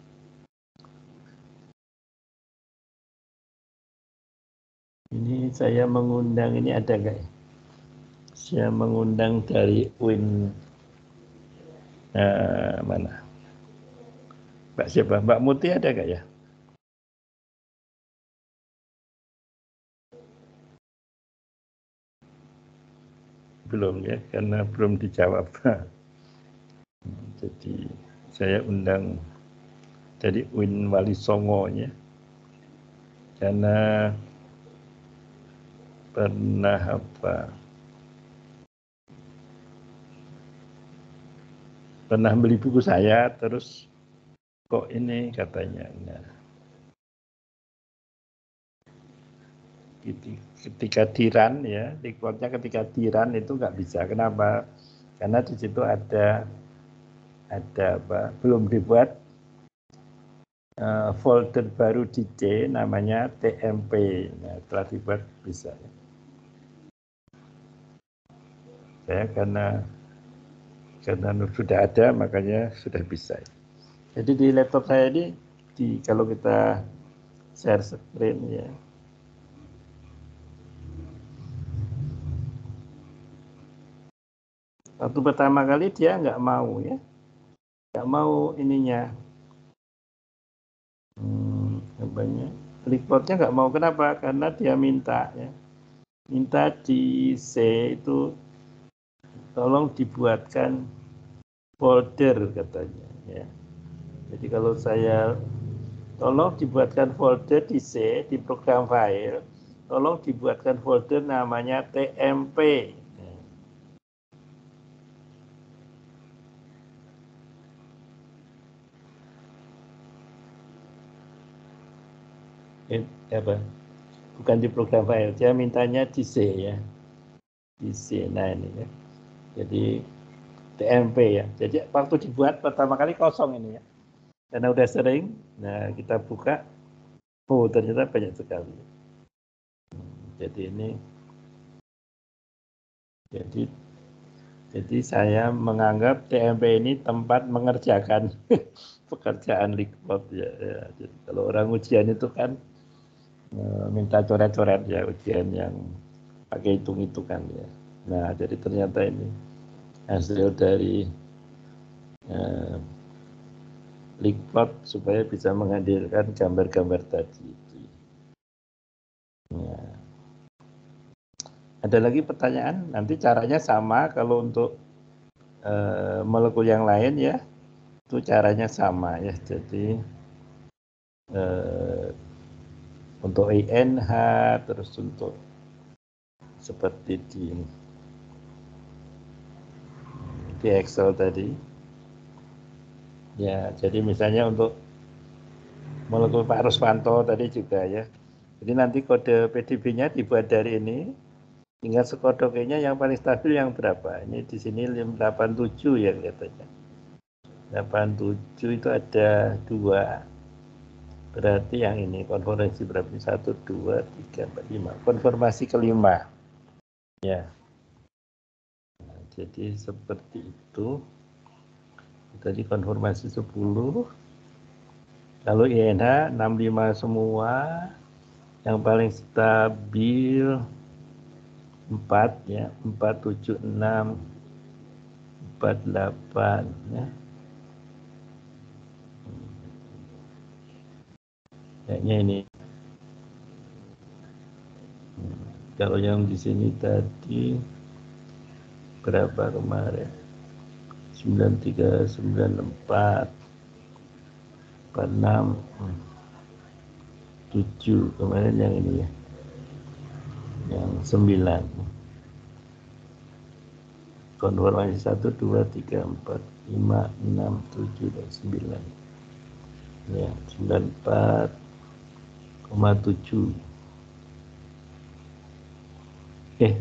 Ini saya mengundang ini ada nggak ya? Saya mengundang dari UIN mana? Mbak siapa? Mbak Muti ada nggak ya? Belum ya, karena belum dijawab. Jadi saya undang dari UIN Wali Songo ya, karena pernah pernah beli buku saya terus kok ini katanya. Nah, ketika diran ya, rekodnya ketika diran itu nggak bisa. Kenapa? Karena di situ ada belum dibuat folder baru di C namanya TMP. Nah, setelah dibuat bisa. Saya karena sudah ada makanya sudah bisa. Jadi di laptop saya ini kalau kita share screen ya. Waktu pertama kali dia nggak mau ya, nggak mau ininya. Reportnya nggak mau, kenapa? Karena dia minta di C itu tolong dibuatkan folder katanya ya. Jadi kalau saya tolong dibuatkan folder di C di program file, tolong dibuatkan folder namanya TMP. Apa? Bukan di program file, dia mintanya di C ya, di C. Nah ini ya, jadi TMP ya. Jadi waktu dibuat pertama kali kosong ini ya, karena udah sering. Nah kita buka, oh ternyata banyak sekali. Jadi ini, jadi saya menganggap TMP ini tempat mengerjakan pekerjaan Likpot ya. Jadi kalau orang ujian itu kan minta coret-coret ya, ujian yang pakai hitung-hitungan ya. Nah, jadi ternyata ini hasil dari Likpot supaya bisa menghadirkan gambar-gambar tadi itu. Nah, ada lagi pertanyaan? Nanti caranya sama kalau untuk molekul yang lain ya, itu caranya sama ya. Jadi untuk INH terus untuk seperti di Excel tadi ya. Jadi misalnya untuk molekul Pak Ruswanto tadi juga ya, jadi nanti kode PDB-nya dibuat dari ini, tinggal sekodoknya yang paling stabil yang berapa. Ini di sini 87 ya katanya, 87 itu ada 2, berarti yang ini konfirmasi berapa? 1, 2, 3, 4, 5, konfirmasi kelima ya. Nah, jadi seperti itu. Tadi konfirmasi 10. Kalau INH 65 semua, yang paling stabil 4 ya, 476 48 ya. Kayaknya ini. Kalau yang di sini tadi berapa kemarin? 93, 94, 46, 7 kemarin yang ini ya. Yang 9. Konfirmasi 1, 2, 3, 4. 5, 6, 7, dan 9. Ya, 94,7.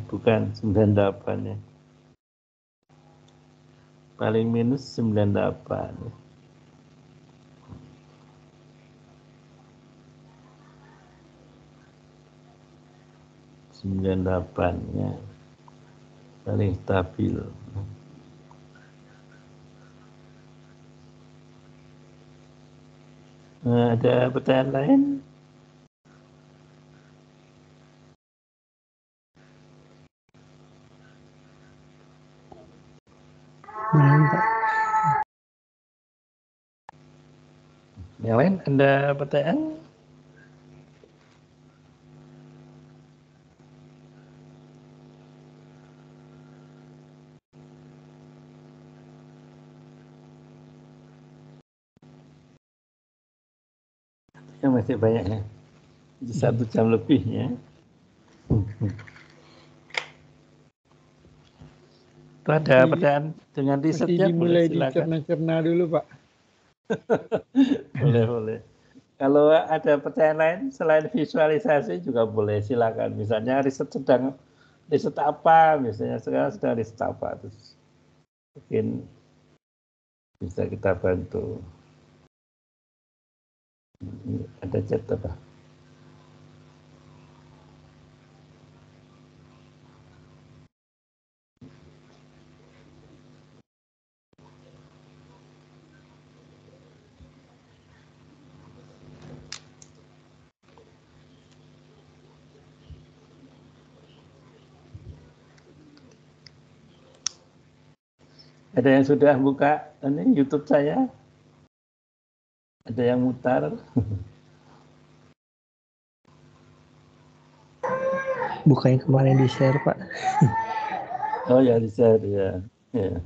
Bukan 98 ya. Paling minus 98 ya. nya paling stabil. Ada pertanyaan lain? Belum, Pak. Yang lain ada pertanyaan? Ya, masih banyak ya. 1 jam lebih ya. Itu ada pertanyaan dengan risetnya, boleh Dimulai silakan. dicerna-cerna dulu, Pak. Boleh. Kalau ada pertanyaan lain selain visualisasi juga boleh, silakan. Misalnya riset apa, misalnya sekarang sedang riset apa, terus mungkin bisa kita bantu. Ada chat apa? Ada yang sudah buka ini YouTube saya? Ada yang mutar? Buka yang kemarin di share, Pak. Oh ya, di share ya. Ya.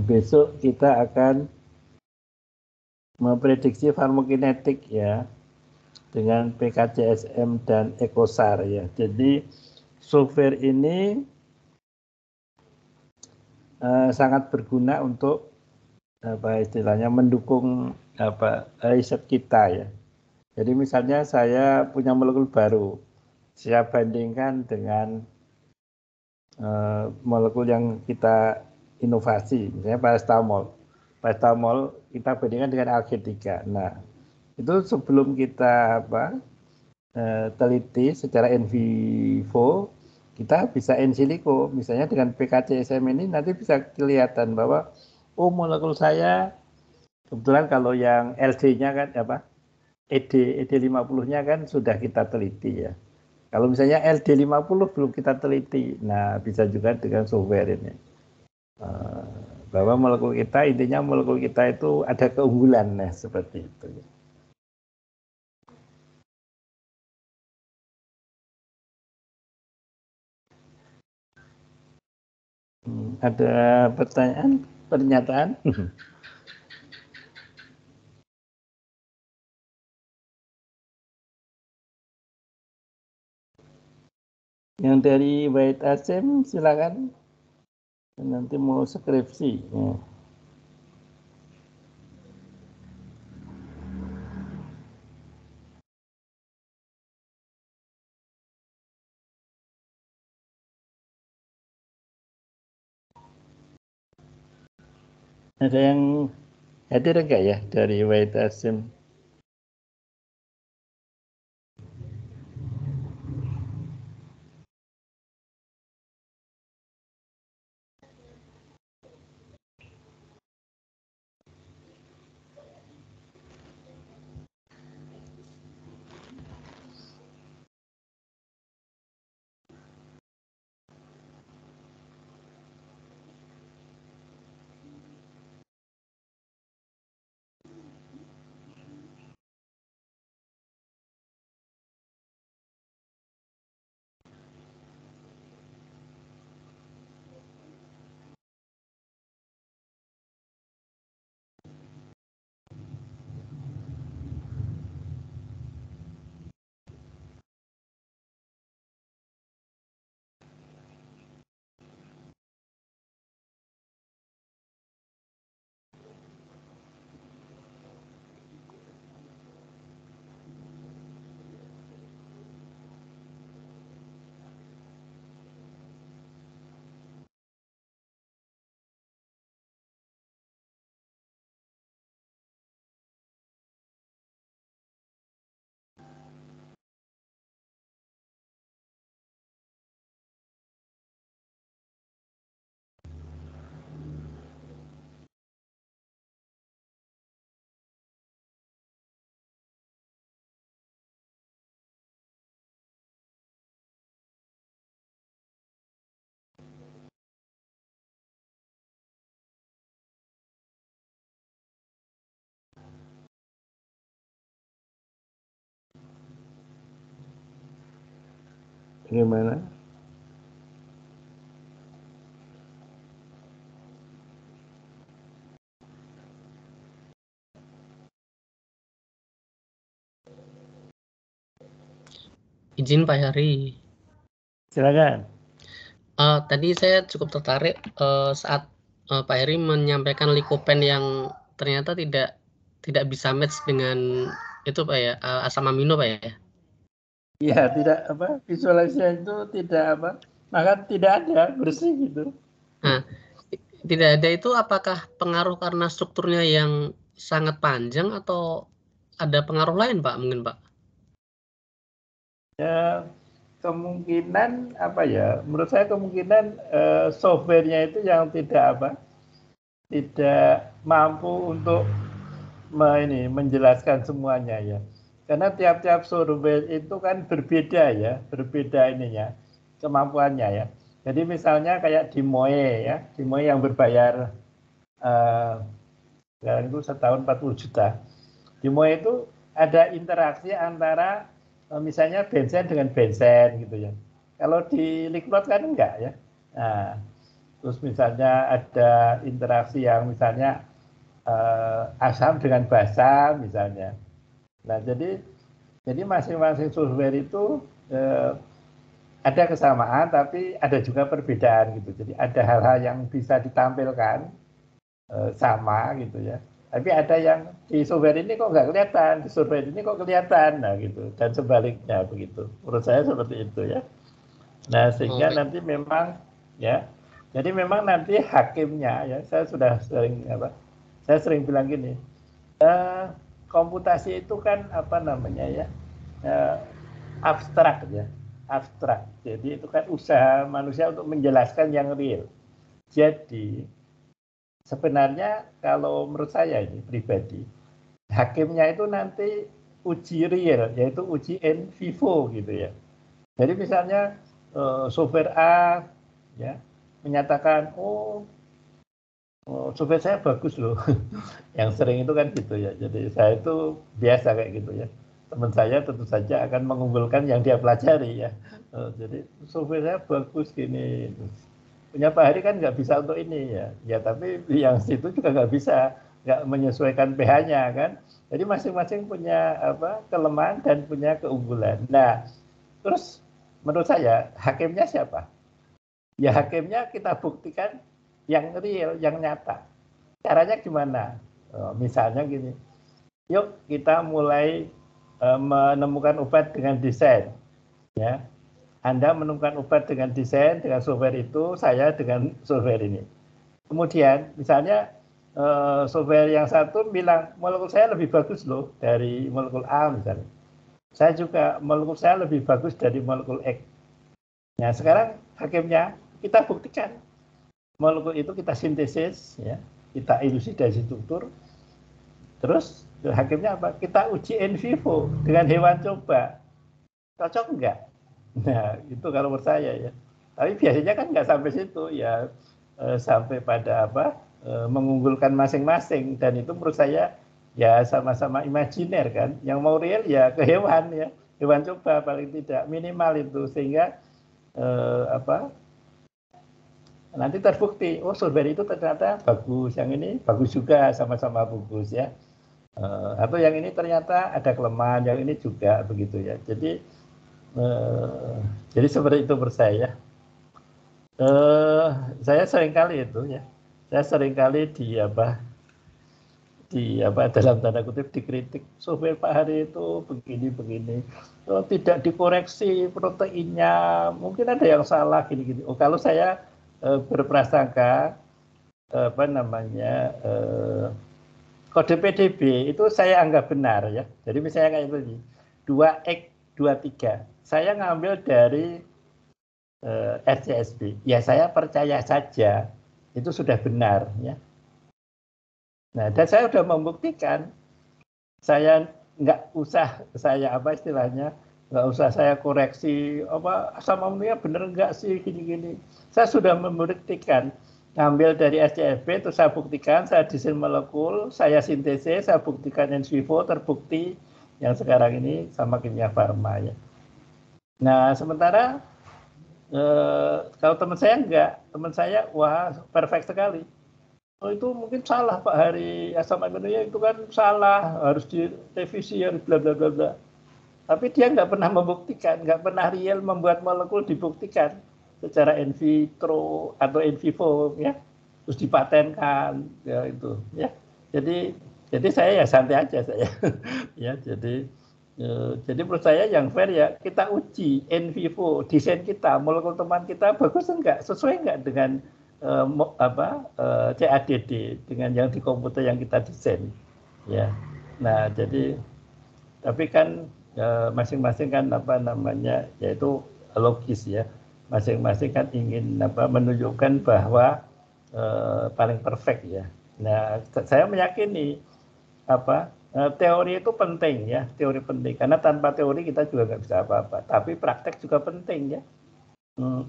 Besok kita akan memprediksi farmakokinetik ya dengan PKCSM dan ECOSAR ya. Jadi software ini sangat berguna untuk istilahnya mendukung riset kita ya. Jadi misalnya saya punya molekul baru, saya bandingkan dengan molekul yang kita inovasi, misalnya paracetamol. Paracetamol kita bandingkan dengan alg3. Nah, itu sebelum kita teliti secara in vivo, kita bisa in silico. Misalnya dengan PKCSM ini nanti bisa kelihatan bahwa molekul saya kebetulan kalau yang LD-nya kan ED50-nya kan sudah kita teliti ya. Kalau misalnya LD50 belum kita teliti, nah bisa juga dengan software ini. Bahwa molekul kita, intinya molekul kita itu ada keunggulan, nah seperti itu. Ada pertanyaan, pernyataan? Yang dari White Asim silakan. Nanti mau skripsi. Ya. Ada yang hadir enggak ya dari White Asim? Gimana? Izin Pak Heri. Silakan. Tadi saya cukup tertarik saat Pak Heri menyampaikan likopen yang ternyata tidak bisa match dengan itu Pak ya, asam amino Pak ya. Iya, tidak apa visualisasi itu tidak apa, maka tidak ada bersih gitu. Nah, tidak ada itu apakah pengaruh karena strukturnya yang sangat panjang atau ada pengaruh lain Pak mungkin Pak? Ya, kemungkinan apa ya? Menurut saya kemungkinan softwarenya itu yang tidak mampu untuk menjelaskan semuanya ya. Karena tiap-tiap software itu kan berbeda ininya, kemampuannya ya. Jadi misalnya kayak Dimoe yang berbayar sekarang itu setahun 40 juta. Dimoe itu ada interaksi antara misalnya benzen dengan benzen gitu ya. Kalau di Liquid kan enggak ya. Nah, terus misalnya ada interaksi yang misalnya asam dengan basa misalnya. Nah, jadi masing-masing software itu ada kesamaan tapi ada juga perbedaan gitu. Jadi ada hal-hal yang bisa ditampilkan sama gitu ya. Tapi ada yang di software ini kok nggak kelihatan, di software ini kok kelihatan, nah gitu. Dan sebaliknya begitu. Menurut saya seperti itu ya. Nah sehingga nanti memang ya, jadi memang nanti hakimnya ya, saya sering bilang gini, komputasi itu kan abstrak ya, abstrak. Jadi itu kan usaha manusia untuk menjelaskan yang real. Jadi sebenarnya kalau menurut saya ini pribadi, hakimnya itu nanti uji real, yaitu uji in vivo gitu ya. Jadi misalnya software A ya menyatakan software saya bagus loh. Yang sering itu kan gitu ya. Jadi saya itu biasa kayak gitu ya. Teman saya tentu saja akan mengunggulkan yang dia pelajari ya. Jadi software saya bagus gini. Punya Pak Hari kan nggak bisa untuk ini ya. Ya tapi yang situ juga nggak bisa, nggak menyesuaikan pH-nya kan. Jadi masing-masing punya kelemahan dan punya keunggulan. Nah, terus menurut saya hakimnya siapa? Ya hakimnya kita buktikan yang real, yang nyata. Caranya gimana? Misalnya gini, yuk kita mulai menemukan obat dengan desain. Ya, Anda menemukan obat dengan desain, dengan software itu, saya dengan software ini. Kemudian misalnya software yang satu bilang molekul saya lebih bagus loh dari molekul A misalnya. Saya juga molekul saya lebih bagus dari molekul X. Nah sekarang hakimnya kita buktikan molekul itu kita sintesis, ya, kita elusidasi struktur. Terus hakimnya apa? Kita uji in vivo dengan hewan coba. Cocok enggak? Nah, itu kalau menurut saya ya. Tapi biasanya kan nggak sampai situ ya, sampai pada mengunggulkan masing-masing, dan itu menurut saya ya sama-sama imajiner kan. Yang mau real ya ke hewan ya, hewan coba paling tidak minimal itu, sehingga nanti terbukti software itu ternyata bagus, yang ini bagus juga, sama-sama bagus ya. Atau yang ini ternyata ada kelemahan, yang ini juga begitu ya. Jadi seperti itu menurut saya. Saya seringkali itu ya, saya seringkali dalam tanda kutip dikritik, software Pak Hari itu begini, tidak dikoreksi proteinnya, mungkin ada yang salah gini. Kalau saya berprasangka kode PDB itu saya anggap benar ya. Jadi misalnya kayak tadi 2X 23, saya ngambil dari RCSB, ya saya percaya saja itu sudah benar ya. Nah, dan saya sudah membuktikan, saya nggak usah nggak usah saya koreksi asam aminonya benar nggak sih gini. Saya sudah membuktikan, ngambil dari RCSB, terus saya buktikan, saya desain molekul, saya sintesis, saya buktikan in vivo, terbukti yang sekarang ini sama Kimia Farma ya. Nah, sementara Kalau teman saya enggak, teman saya wah perfect sekali. Oh itu mungkin salah Pak Hari, asam aminonya itu kan salah, harus direvisi, harus bla bla bla bla. Tapi dia nggak pernah membuktikan, nggak pernah real membuat molekul dibuktikan secara in vitro atau in vivo ya, terus dipatenkan ya itu ya. Jadi saya ya santai aja saya ya. Jadi menurut saya yang fair ya kita uji in vivo desain kita, molekul teman kita bagus enggak, sesuai enggak dengan CADD dengan yang di komputer yang kita desain ya. Nah jadi tapi kan masing-masing kan yaitu logis ya, masing-masing kan ingin menunjukkan bahwa paling perfect ya. Nah saya meyakini teori itu penting ya, teori penting karena tanpa teori kita juga nggak bisa apa-apa, tapi praktek juga penting ya.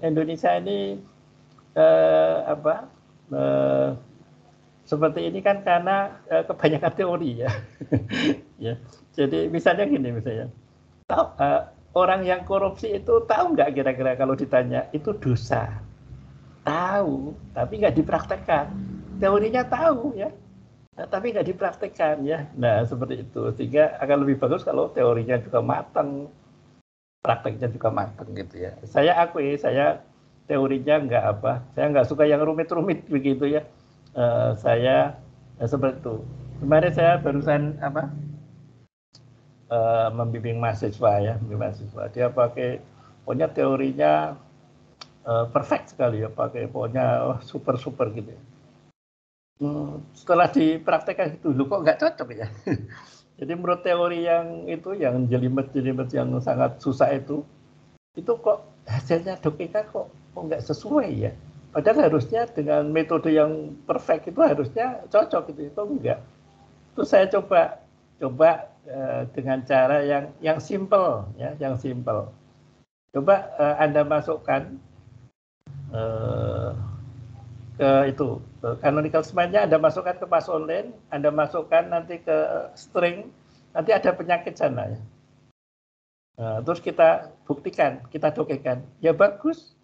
Indonesia ini seperti ini kan karena kebanyakan teori ya. Ya. Jadi misalnya gini orang yang korupsi itu tahu nggak kira-kira kalau ditanya itu dosa? Tahu, tapi nggak dipraktekkan. Teorinya tahu ya, tapi nggak dipraktekkan ya. Nah seperti itu, sehingga akan lebih bagus kalau teorinya juga matang, prakteknya juga matang gitu ya. Saya akui, saya teorinya saya nggak suka yang rumit-rumit begitu ya. Saya seperti itu. Kemarin saya barusan membimbing mahasiswa. Dia pakai pokoknya teorinya perfect sekali ya, pakai pokoknya super gitu. Setelah dipraktekkan itu kok nggak cocok ya. Jadi menurut teori yang itu yang jelimet yang sangat susah itu kok hasilnya dokika kok nggak sesuai ya. Padahal harusnya dengan metode yang perfect itu harusnya cocok gitu, itu enggak. Terus saya coba dengan cara yang simple ya, yang simple. Coba Anda masukkan ke itu canonical semuanya, Anda masukkan ke pas online, Anda masukkan nanti ke string, nanti ada penyakit sana ya. Terus kita buktikan, kita dokekan, ya bagus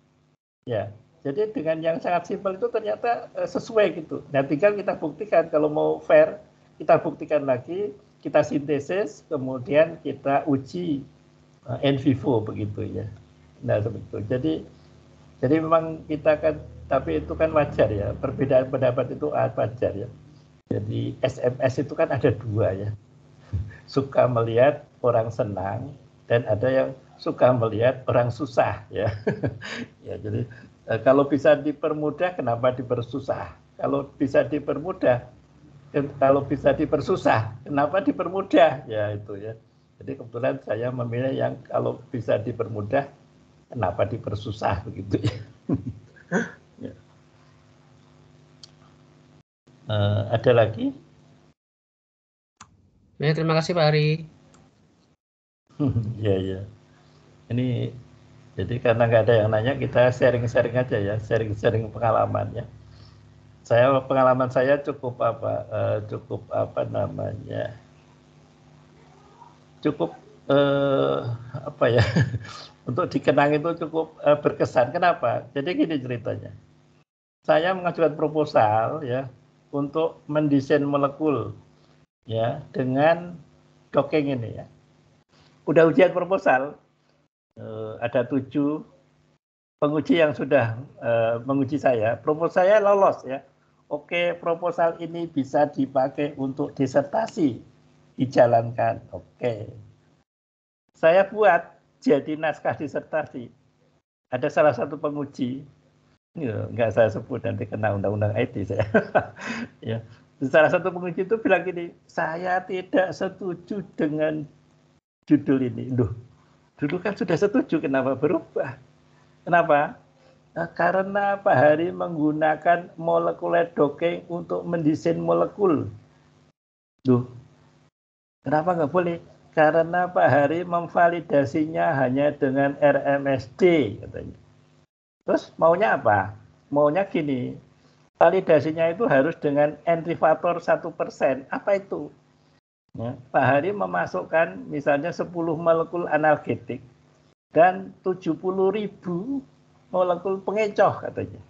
ya. Jadi dengan yang sangat simpel itu ternyata sesuai gitu. Nah tinggal kita buktikan, kalau mau fair kita buktikan lagi, kita sintesis, kemudian kita uji in vivo begitu ya. Nah seperti itu. Jadi memang kita kan, tapi itu kan wajar ya, perbedaan pendapat itu wajar ya. Jadi SMS itu kan ada dua ya, suka melihat orang senang dan ada yang suka melihat orang susah ya. Ya jadi kalau bisa dipermudah kenapa dipersusah? Kalau bisa dipermudah, kalau bisa dipersusah kenapa dipermudah? Ya itu ya. Jadi kebetulan saya memilih yang kalau bisa dipermudah kenapa dipersusah begitu ya. Ya. Ada lagi? Ya, terima kasih Pak Ari. Ya. Ini jadi karena nggak ada yang nanya, kita sharing-sharing aja ya, sharing-sharing pengalaman ya. Pengalaman saya cukup untuk dikenang itu cukup berkesan. Kenapa? Jadi gini ceritanya. Saya mengajukan proposal ya untuk mendesain molekul ya dengan docking ini ya. Udah ujian proposal, ada 7 penguji yang sudah menguji saya. Proposal saya lolos ya. Oke, proposal ini bisa dipakai untuk disertasi, dijalankan. Oke. Saya buat jadi naskah disertasi. Ada salah satu penguji, nggak saya sebut nanti kena undang-undang IT saya. Ya. Salah satu penguji itu bilang gini, saya tidak setuju dengan judul ini. Loh, dulu kan sudah setuju, kenapa berubah? Kenapa? Nah, karena Pak Hari menggunakan molecular docking untuk mendesain molekul. Loh, kenapa nggak boleh? Karena Pak Hari memvalidasinya hanya dengan RMSD, katanya. Terus maunya apa? Maunya gini, validasinya itu harus dengan entry-factor 1%. Apa itu? Ya, Pak Hari memasukkan misalnya 10 molekul analgetik dan 70.000 molekul pengecoh katanya.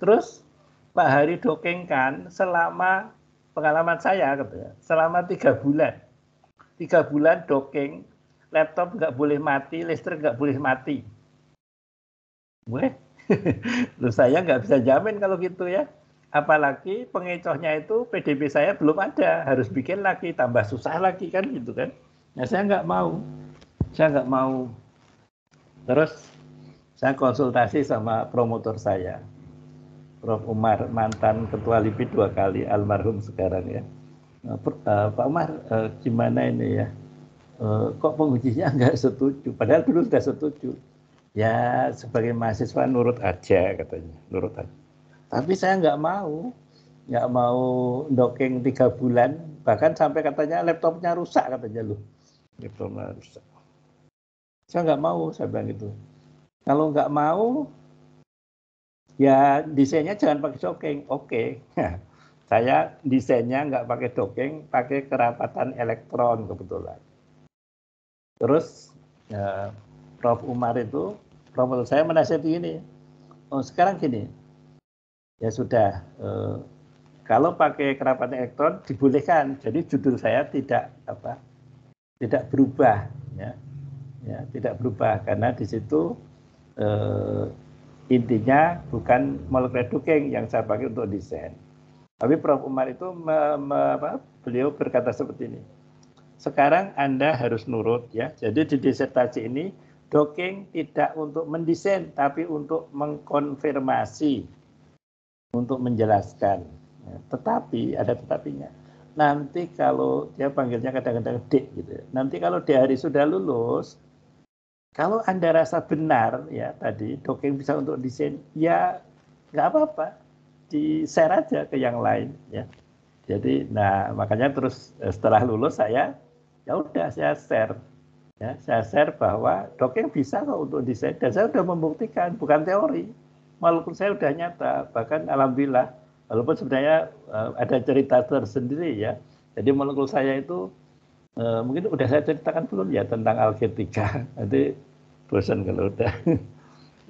Terus Pak Hari dongengkan selama pengalaman saya katanya, selama 3 bulan. 3 bulan dongeng, laptop nggak boleh mati, listrik nggak boleh mati. Boleh? Loh, saya nggak bisa jamin kalau gitu ya. Apalagi pengecohnya itu PDB saya belum ada, harus bikin lagi, tambah susah lagi kan gitu kan. Nah saya nggak mau. Terus saya konsultasi sama promotor saya, Prof. Umar, mantan ketua LIPI 2 kali, almarhum sekarang ya. Pak Umar, gimana ini ya? Kok pengujinya nggak setuju? Padahal dulu sudah setuju. Ya sebagai mahasiswa nurut aja katanya, nurut aja. Tapi saya nggak mau docking 3 bulan, bahkan sampai katanya laptopnya rusak katanya loh. Laptopnya rusak. Saya nggak mau, saya bilang gitu. Kalau nggak mau, ya desainnya jangan pakai docking. Oke. Saya desainnya nggak pakai docking, pakai kerapatan elektron kebetulan. Terus ya, Prof. Umar itu, prof saya menasihati ini. Oh sekarang gini, ya sudah. Kalau pakai kerapatan elektron dibolehkan, jadi judul saya tidak berubah, ya, tidak berubah karena di situ intinya bukan molekular docking yang saya pakai untuk desain. Tapi Prof. Umar itu beliau berkata seperti ini. Sekarang Anda harus nurut ya. Jadi di disertasi ini docking tidak untuk mendesain tapi untuk mengkonfirmasi, untuk menjelaskan. Ya, tetapi ada tetapinya. Nanti kalau dia panggilnya kadang-kadang D gitu. Nanti kalau di hari sudah lulus, kalau Anda rasa benar ya tadi docking bisa untuk desain, ya nggak apa-apa, di-share aja ke yang lain ya. Jadi nah makanya terus setelah lulus saya ya udah saya share. Ya, saya share bahwa docking bisa kok untuk desain dan saya sudah membuktikan bukan teori. Walaupun saya sudah nyata, bahkan alhamdulillah walaupun sebenarnya ada cerita tersendiri ya. Jadi molekul saya itu mungkin udah saya ceritakan belum ya tentang Alg3. Nanti bosan kalau udah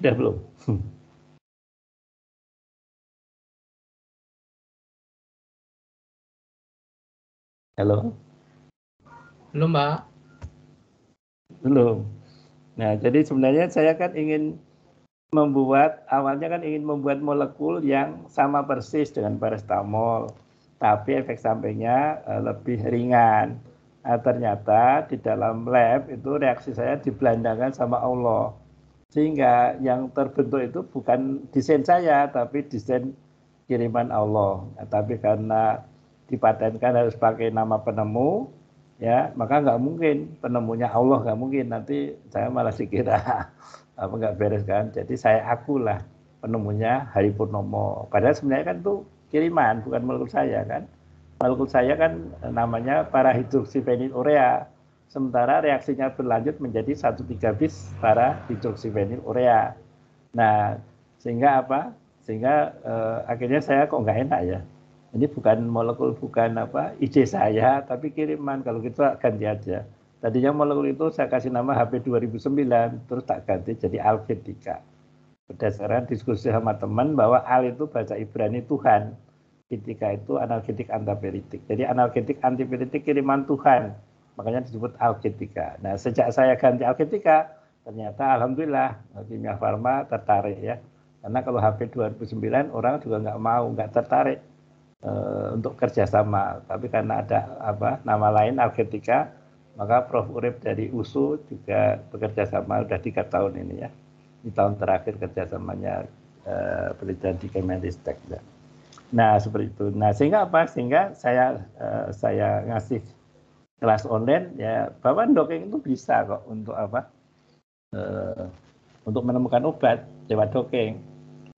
udah belum. Halo? Belum, Pak. Belum. Nah, jadi sebenarnya saya kan awalnya ingin membuat molekul yang sama persis dengan paracetamol, tapi efek sampingnya lebih ringan. Nah, ternyata di dalam lab itu reaksi saya dibelandakan sama Allah. Sehingga yang terbentuk itu bukan desain saya, tapi desain kiriman Allah. Nah, tapi karena dipatenkan harus pakai nama penemu, ya maka nggak mungkin penemunya Allah, nggak mungkin, nanti saya malah dikira apa nggak beres kan. Jadi saya akulah penemunya Hari Purnomo, padahal sebenarnya kan itu kiriman bukan molekul saya kan. Molekul saya kan namanya para-hidroksifenilurea, sementara reaksinya berlanjut menjadi 1,3 bis para-hidroksifenilurea. Nah sehingga akhirnya saya kok nggak enak ya, ini bukan molekul, bukan ide saya, tapi kiriman. Kalau gitu ganti aja. Tadinya molekul itu saya kasih nama HP 2009, terus tak ganti jadi Alg3. Berdasarkan diskusi sama teman bahwa Al itu bahasa Ibrani Tuhan, ketika itu analgetik antipyretik. Jadi analgetik antipyretik kiriman Tuhan, makanya disebut Alg3. Nah sejak saya ganti Alg3, ternyata alhamdulillah Kimia Farma tertarik ya. Karena kalau HP 2009 orang juga nggak tertarik untuk kerjasama, tapi karena ada nama lain Alg3, maka Prof. Urip dari USU juga bekerja sama udah 3 tahun ini ya. Di tahun terakhir kerjasamanya penelitian di Kemenristek. Nah seperti itu. Nah sehingga saya ngasih kelas online ya, bahwa docking itu bisa kok untuk untuk menemukan obat lewat docking.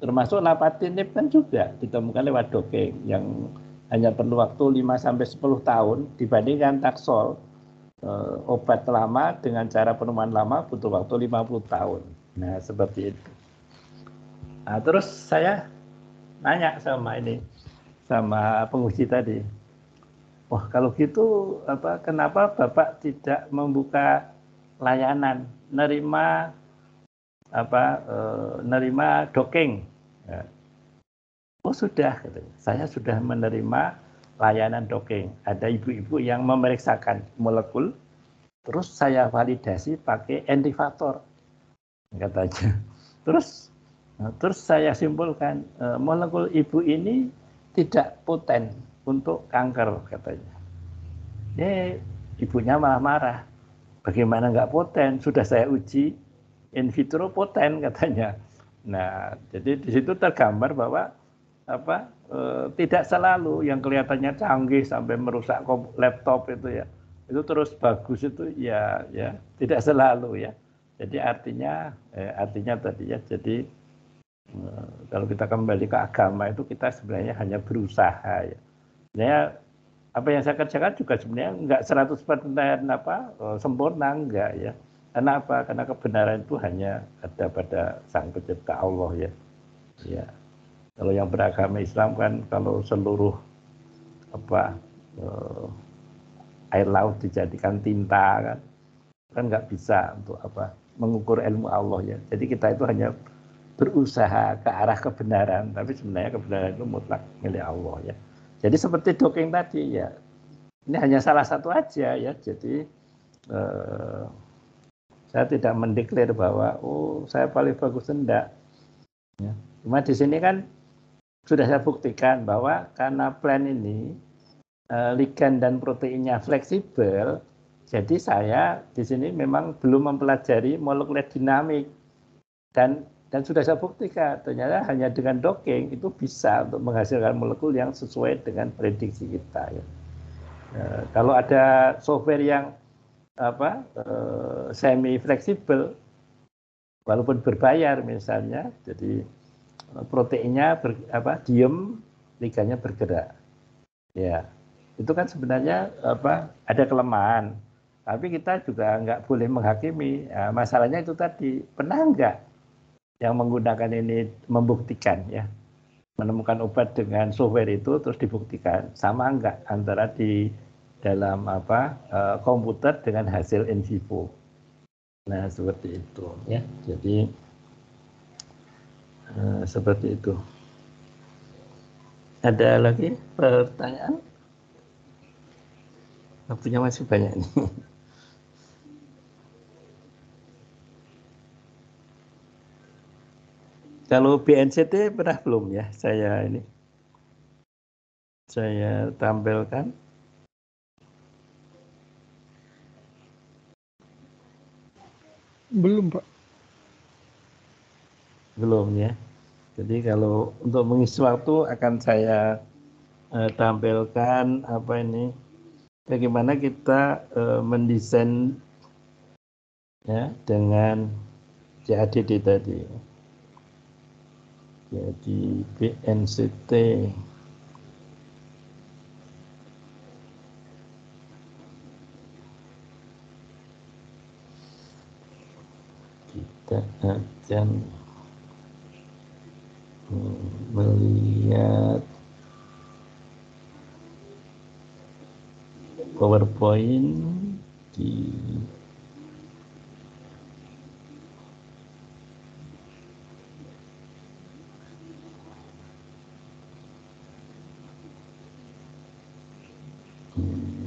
Termasuk lapatinib kan juga ditemukan lewat docking yang hanya perlu waktu 5-10 tahun dibandingkan Taxol, obat lama dengan cara penemuan lama butuh waktu 50 tahun. Nah seperti itu. Nah, terus saya nanya sama penguji tadi, wah kalau gitu kenapa Bapak tidak membuka layanan nerima nerima dongeng. Ya. Oh sudah, saya sudah menerima layanan dongeng. Ada ibu-ibu yang memeriksakan molekul, terus saya validasi pakai enrivator, katanya. Terus saya simpulkan molekul ibu ini tidak poten untuk kanker, katanya. Ibunya malah marah. Bagaimana nggak poten? Sudah saya uji in vitro poten, katanya. Nah, jadi di situ tergambar bahwa tidak selalu yang kelihatannya canggih sampai merusak laptop itu ya, itu terus bagus itu ya tidak selalu ya. Jadi artinya tadi ya, jadi kalau kita kembali ke agama itu kita sebenarnya hanya berusaha ya. Sebenarnya apa yang saya kerjakan juga sebenarnya enggak 100% sempurna, enggak ya. Karena apa? Karena kebenaran itu hanya ada pada Sang Pencipta Allah ya. Ya. Kalau yang beragama Islam kan kalau seluruh air laut dijadikan tinta kan nggak bisa untuk mengukur ilmu Allah ya. Jadi kita itu hanya berusaha ke arah kebenaran, tapi sebenarnya kebenaran itu mutlak milik Allah ya. Jadi seperti dongeng tadi ya, ini hanya salah satu aja ya. Jadi saya tidak mendeklar bahwa saya paling bagus, enggak. Ya. Cuma di sini kan sudah saya buktikan bahwa karena plant ini ligan dan proteinnya fleksibel, jadi saya di sini memang belum mempelajari molekuler dinamik dan sudah saya buktikan ternyata hanya dengan dongeng itu bisa untuk menghasilkan molekul yang sesuai dengan prediksi kita. Ya. Kalau ada software yang semi fleksibel, walaupun berbayar misalnya, jadi proteinnya diem, liganya bergerak. Ya, itu kan sebenarnya ada kelemahan. Tapi kita juga nggak boleh menghakimi. Nah, masalahnya itu tadi, pernah nggak yang menggunakan ini membuktikan ya, menemukan obat dengan software itu terus dibuktikan sama nggak antara di dalam komputer dengan hasil in vivo. Nah seperti itu ya. Jadi seperti itu. Ada lagi pertanyaan? Waktunya masih banyak nih. Kalau BNCT pernah belum ya saya tampilkan. Belum, Pak. Belum ya. Jadi kalau untuk mengisi waktu akan saya tampilkan bagaimana kita mendesain ya dengan CADD tadi. Jadi BNCT kita akan melihat PowerPoint di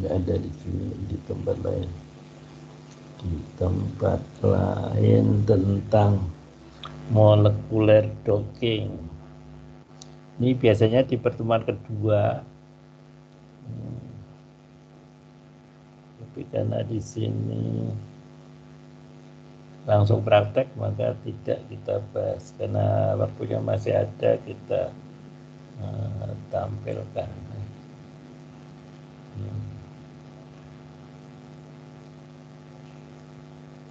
nggak ada di sini, di tempat lain. Di tempat lain tentang molekuler dongeng. Ini biasanya di pertemuan kedua. Tapi karena di sini langsung praktek maka tidak kita bahas karena waktunya masih ada, kita tampilkan.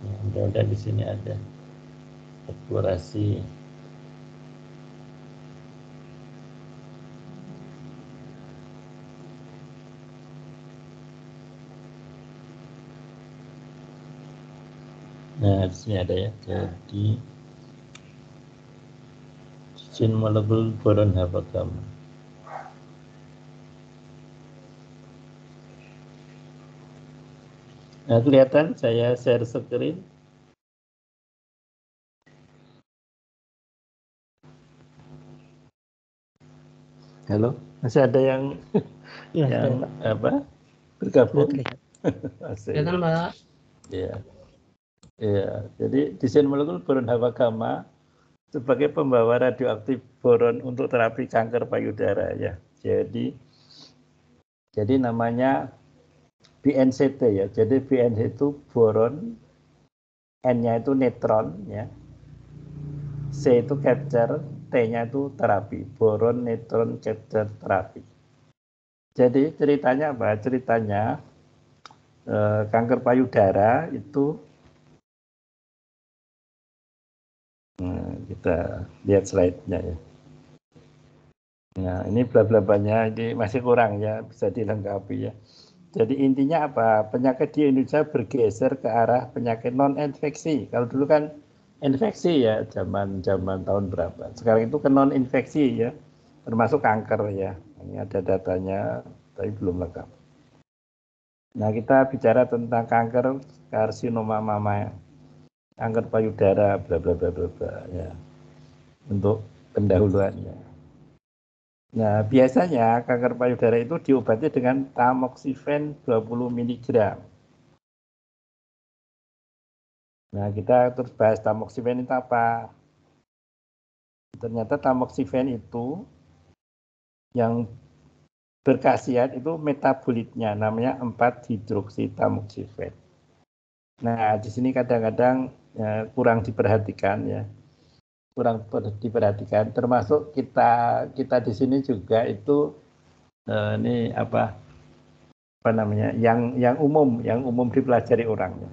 Mudah-mudahan di sini ada eksplorasi. Nah, di sini ada ya. Jadi cincin molekul boron hafakam. Nah, kelihatan saya share screen. Halo, masih ada yang Ya, yang sudah. apa Sudah bergabung? terlihat. Asik. Ya kan Pak? Iya, iya. Jadi desain molekul boron Hawa gamma sebagai pembawa radioaktif boron untuk terapi kanker payudara ya. Jadi namanya BNCT ya. Jadi BNCT itu boron, N-nya itu neutron ya. C itu capture, T-nya itu terapi. Boron neutron capture terapi. Jadi ceritanya apa? Ceritanya kanker payudara itu kita lihat slide-nya ya. Nah, ini bla-bla-blanya ini masih kurang ya, bisa dilengkapi ya. Jadi intinya apa? Penyakit di Indonesia bergeser ke arah penyakit non-infeksi. Kalau dulu kan infeksi ya, zaman tahun berapa. Sekarang itu ke non-infeksi ya, termasuk kanker ya. Ini ada datanya, tapi belum lengkap. Nah, kita bicara tentang kanker karsinoma mama, kanker payudara, bla bla bla bla bla ya. Untuk pendahuluannya. Nah, biasanya kanker payudara itu diobati dengan tamoxifen 20 mg. Nah, kita terus bahas tamoxifen itu apa. Ternyata tamoxifen itu yang berkhasiat itu metabolitnya, namanya 4-hidroksitamoxifen. Nah, di sini kadang-kadang ya, kurang diperhatikan ya. Kurang diperhatikan, termasuk kita di sini juga itu ini apa namanya yang umum dipelajari orangnya.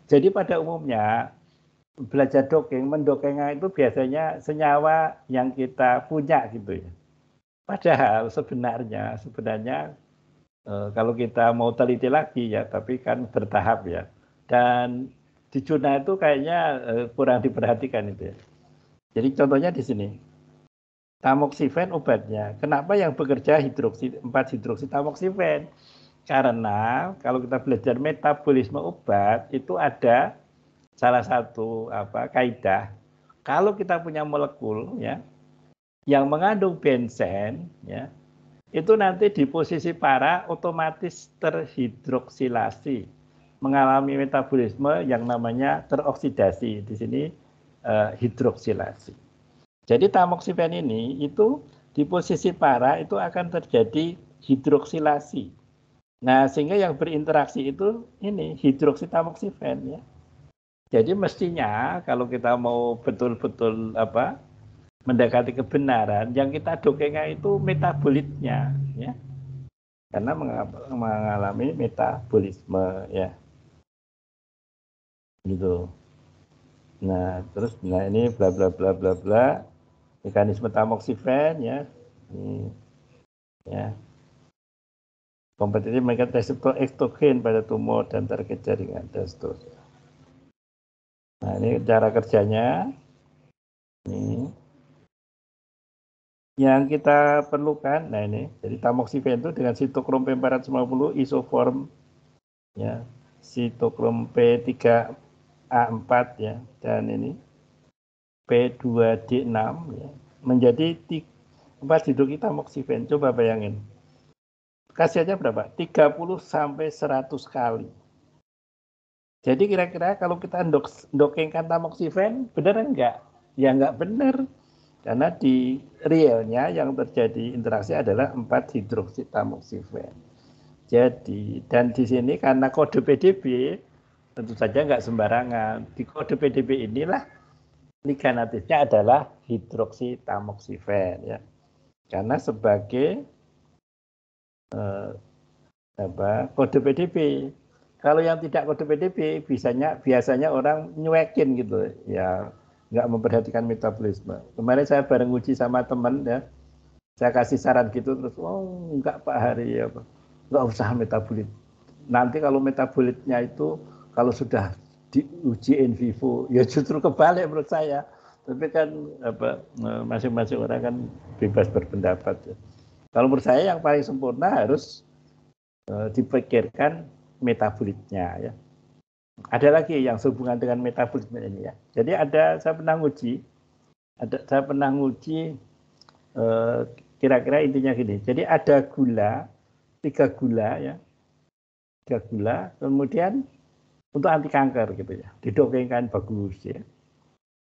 Jadi pada umumnya belajar mendokengnya itu biasanya senyawa yang kita punya gitu ya. Padahal sebenarnya kalau kita mau teliti lagi ya, tapi kan bertahap ya. Dan di jurnal itu kayaknya kurang diperhatikan itu ya. Jadi contohnya di sini. Tamoxifen obatnya. Kenapa yang bekerja 4-hidroksitamoxifen? Karena kalau kita belajar metabolisme obat itu ada salah satu kaidah. Kalau kita punya molekul ya yang mengandung benzen ya, itu nanti di posisi para otomatis terhidroksilasi, mengalami metabolisme yang namanya teroksidasi. Di sini hidroksilasi. Jadi tamoxifen ini itu di posisi para itu akan terjadi hidroksilasi. Nah, sehingga yang berinteraksi itu ini hidroksitamoxifen ya. Jadi mestinya kalau kita mau betul-betul mendekati kebenaran, yang kita dokengnya itu metabolitnya ya. Karena mengalami metabolisme ya. Gitu. Nah, terus ini bla bla bla bla bla. Mekanisme tamoxifen ya. Ini ya. Kompetitif mereka reseptor ekstogen pada tumor dan target jaringan dan seterusnya. Nah, ini cara kerjanya. Ini yang kita perlukan. Nah, ini jadi tamoxifen itu dengan sitokrom P450 isoform ya, sitokrom P3A4 ya, dan ini P2D6 ya, menjadi 4-hidroksitamoxifen. Coba bayangin. Khasiatnya berapa? 30 sampai 100 kali. Jadi kira-kira kalau kita dokengkan tamoxifen, benar enggak? Ya enggak benar. Karena di realnya yang terjadi interaksi adalah 4-hidroksitamoxifen. Jadi, dan di sini karena kode PDB, tentu saja enggak sembarangan. Di kode PDB inilah liganatipnya adalah hidroksitamoxifen ya. Karena sebagai kode PDB. Kalau yang tidak kode PDB biasanya orang nyuekin gitu ya, nggak memperhatikan metabolisme. Kemarin saya bareng uji sama teman ya, saya kasih saran gitu terus, oh enggak Pak Hari ya, nggak usah metabolit. Nanti kalau metabolitnya itu kalau sudah diuji in vivo, ya justru kebalik menurut saya. Tapi kan masing-masing orang kan bebas berpendapat. Ya. Kalau menurut saya yang paling sempurna harus dipikirkan metabolitnya ya. Ada lagi yang sehubungan dengan metabolisme ini ya. Jadi saya pernah nguji kira-kira intinya gini. Jadi ada gula, 3 gula ya. 3 gula, kemudian untuk anti kanker gitu ya. Didongengkan bagus ya.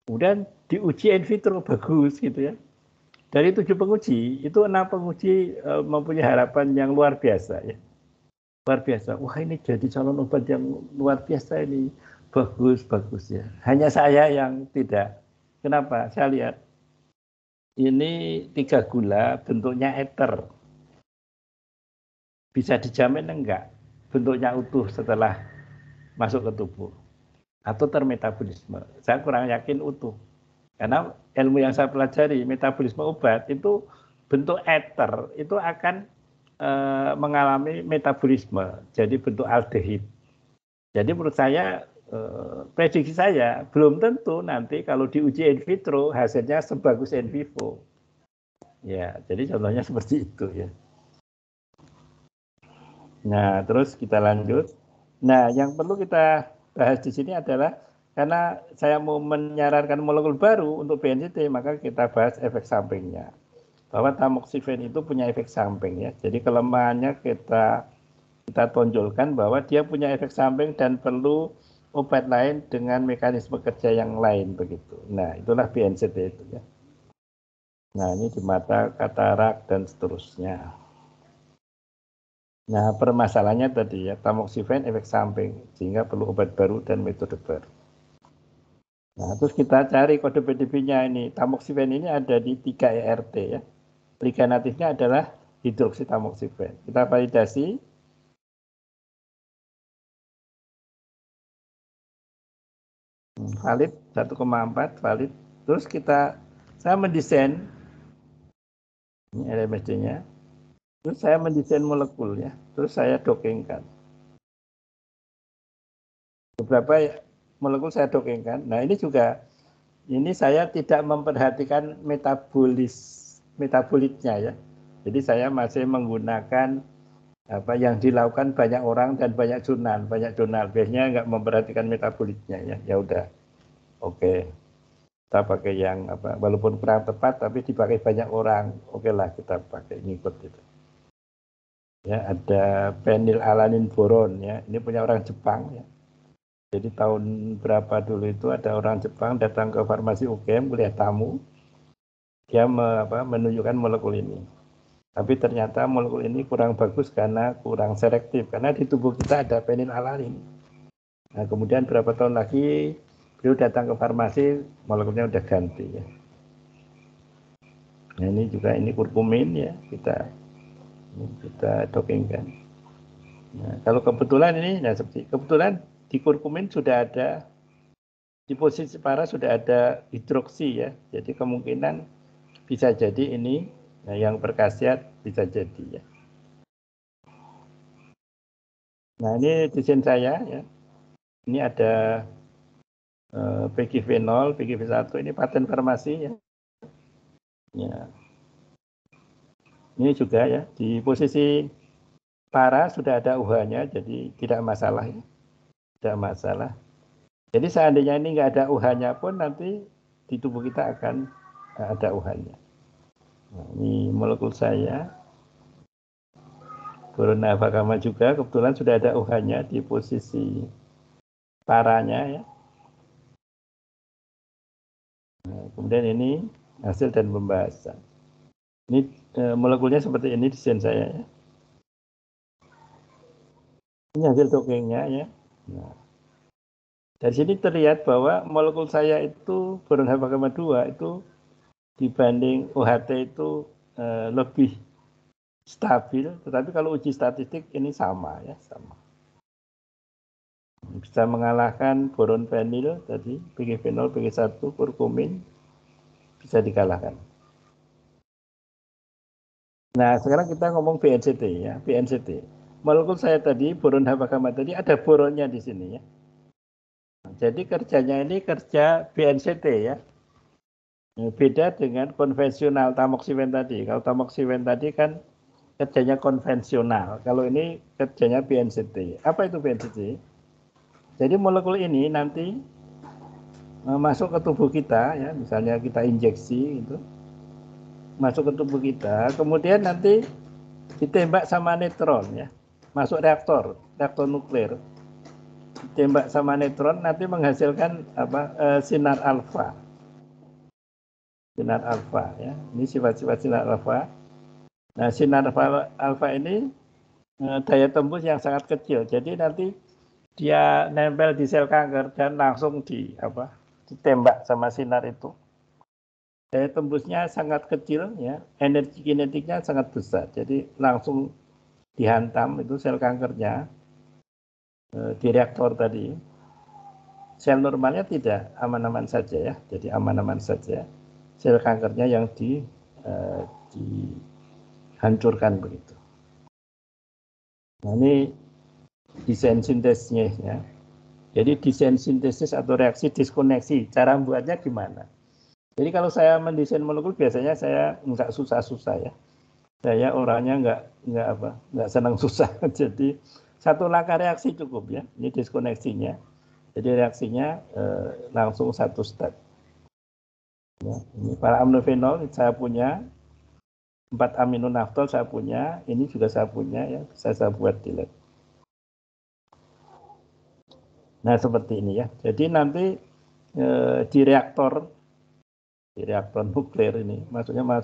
Kemudian diuji in vitro bagus gitu ya. Dari 7 penguji, itu 6 penguji mempunyai harapan yang luar biasa ya. Luar biasa. Wah, ini jadi calon obat yang luar biasa ini. Bagus ya. Hanya saya yang tidak. Kenapa? Saya lihat ini 3 gula bentuknya ether. Bisa dijamin enggak bentuknya utuh setelah masuk ke tubuh atau termetabolisme? Saya kurang yakin utuh. Karena ilmu yang saya pelajari, metabolisme obat itu bentuk ether itu akan mengalami metabolisme, jadi bentuk aldehid. Jadi menurut saya, prediksi saya belum tentu nanti kalau diuji in vitro hasilnya sebagus in vivo. Ya, jadi contohnya seperti itu ya. Nah, terus kita lanjut. Nah, yang perlu kita bahas di sini adalah karena saya mau menyarankan molekul baru untuk BNCT, maka kita bahas efek sampingnya. Bahwa tamoxifen itu punya efek samping ya. Jadi kelemahannya kita tonjolkan bahwa dia punya efek samping dan perlu obat lain dengan mekanisme kerja yang lain begitu. Nah, itulah BNCT itu ya. Nah, ini di mata, katarak dan seterusnya. Nah, permasalahannya tadi ya, tamoxifen efek samping sehingga perlu obat baru dan metode baru. Nah, terus kita cari kode PDB-nya ini. Tamoxifen ini ada di 3 ERT ya. Liga natifnya adalah hidroksitamoxifen. Kita validasi. Valid 1,4 valid. Terus saya mendesain ini RMSD-nya. Terus saya mendesain molekul ya. Terus saya dokengkan. Beberapa molekul saya dokengkan. Nah, ini juga saya tidak memperhatikan metabolitnya ya. Jadi saya masih menggunakan apa yang dilakukan banyak orang dan banyak jurnal. Biasanya nggak memperhatikan metabolitnya ya. Ya udah, oke. Kita pakai yang apa, walaupun kurang tepat tapi dipakai banyak orang. Oke lah, kita pakai ngikut itu. Ya, ada phenylalanin boron ya. Ini punya orang Jepang ya. Jadi tahun berapa dulu itu ada orang Jepang datang ke farmasi UGM kuliah tamu. Dia menunjukkan molekul ini. Tapi ternyata molekul ini kurang bagus karena kurang selektif. Karena di tubuh kita ada phenylalanin. Nah, kemudian berapa tahun lagi beliau datang ke farmasi, molekulnya udah ganti ya. Nah, ini juga kurkumin ya, kita dokengkan. Nah, kalau kebetulan ini, nah seperti kebetulan di kurkumin sudah ada, di posisi para sudah ada hidroksi ya. Jadi kemungkinan bisa jadi ini yang berkhasiat bisa jadi ya. Nah, ini desain saya ya. Ini ada PGV0, PGV1, ini paten farmasi ya. Ya. Ini juga ya, di posisi para sudah ada UH-nya, jadi tidak masalah ya. Tidak masalah. Jadi seandainya ini nggak ada UH-nya pun nanti di tubuh kita akan ada UH-nya. Nah, ini molekul saya. Corona Vakama juga kebetulan sudah ada UH-nya di posisi paranya ya. Nah, kemudian ini hasil dan pembahasan. Ini molekulnya seperti ini desain saya ya. Ini hasil dokengnya ya. Nah, dari sini terlihat bahwa molekul saya itu boron H-Vakama 2 itu dibanding OHT itu lebih stabil, tetapi kalau uji statistik ini sama ya, sama. Bisa mengalahkan boron fenil tadi, PGV0, PG1, kurkumin bisa dikalahkan. Nah, sekarang kita ngomong BNCT ya, BNCT. Molekul saya tadi, boron H-Vakama tadi ada boronnya di sini ya. Jadi kerjanya ini kerja BNCT ya. Beda dengan konvensional tamoxifen tadi. Kalau tamoxifen tadi kan kerjanya konvensional. Kalau ini kerjanya BNCT. Apa itu BNCT? Jadi molekul ini nanti masuk ke tubuh kita ya, misalnya kita injeksi gitu. masuk ke tubuh kita, kemudian nanti ditembak sama neutron ya, masuk reaktor nuklir, ditembak sama neutron nanti menghasilkan sinar alfa ya. Ini sifat-sifat sinar alfa. Nah, sinar alfa ini daya tembus yang sangat kecil, jadi nanti dia nempel di sel kanker dan langsung ditembak sama sinar itu. Daya tembusnya sangat kecil ya, energi kinetiknya sangat besar. Jadi langsung dihantam itu sel kankernya di reaktor tadi. Sel normalnya tidak, aman-aman saja ya. Jadi aman-aman saja. Sel kankernya yang dihancurkan begitu. Nah, ini desain sintesnya ya. Jadi desain sintesis atau reaksi diskoneksi, cara membuatnya gimana? Jadi kalau saya mendesain molekul biasanya saya nggak susah-susah ya. Saya orangnya nggak senang susah. Jadi satu langkah reaksi cukup ya. Ini diskoneksinya. Jadi reaksinya langsung satu step. Ya, ini para aminofenol saya punya, 4 amino naftol saya punya, ini juga saya punya ya. Saya buat di lab. Nah seperti ini ya. Jadi nanti di reaktor nuklir ini, pastinya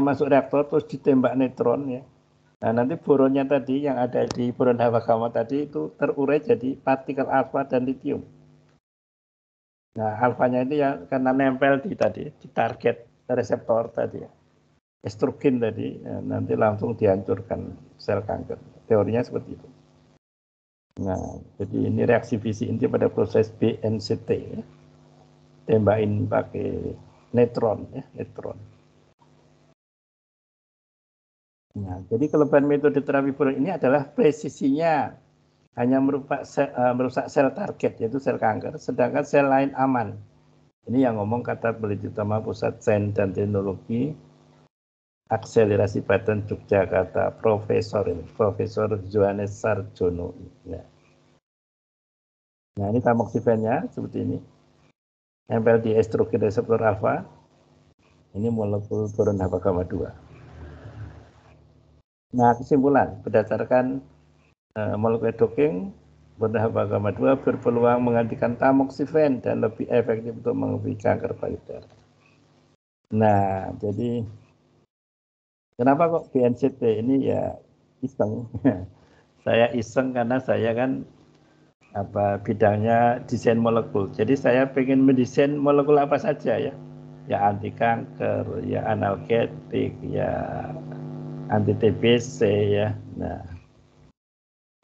masuk reaktor terus ditembak neutron ya. Nah nanti boronnya tadi yang ada di boron Hawa-Gamma tadi itu terurai jadi partikel alfa dan litium. Nah alfanya itu ya karena nempel di target reseptor tadi ya, estrogen tadi, ya, nanti langsung dihancurkan sel kanker. Teorinya seperti itu. Nah jadi ini reaksi fisi inti pada proses BNCT ya. Tembakin pakai neutron ya, neutron. Nah, jadi kelebihan metode terapi boron ini adalah presisinya hanya merusak sel target yaitu sel kanker, sedangkan sel lain aman. Ini yang ngomong kata peneliti utama Pusat Sains dan Teknologi Akselerasi Badan Yogyakarta, Profesor Johannes Sarjono. Nah ini tamoxifen-nya seperti ini. Nempel di estrogen reseptor alfa, ini molekul boron Hawa-Gamma 2. Nah kesimpulan, berdasarkan molekul docking, boron Hawa-Gamma 2 berpeluang menggantikan tamoxifen dan lebih efektif untuk mengobati kanker payudara. Nah jadi kenapa kok BNCT ini ya iseng? Saya iseng karena saya kan bidangnya desain molekul. Jadi saya pengen mendesain molekul apa saja ya. Ya anti kanker, ya analgetik, ya anti TBC ya. Nah,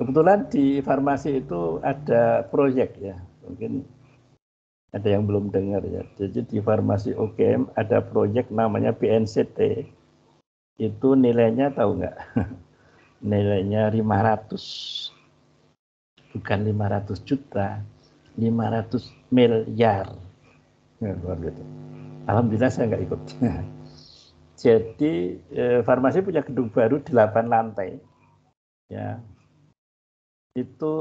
kebetulan di farmasi itu ada proyek ya. Mungkin ada yang belum dengar ya. Jadi di farmasi UGM ada proyek namanya BNCT. Itu nilainya tahu nggak? Nilainya 500. Bukan 500 juta, 500 miliar. Ya, alhamdulillah saya nggak ikut. Jadi farmasi punya gedung baru 8 lantai. Ya, itu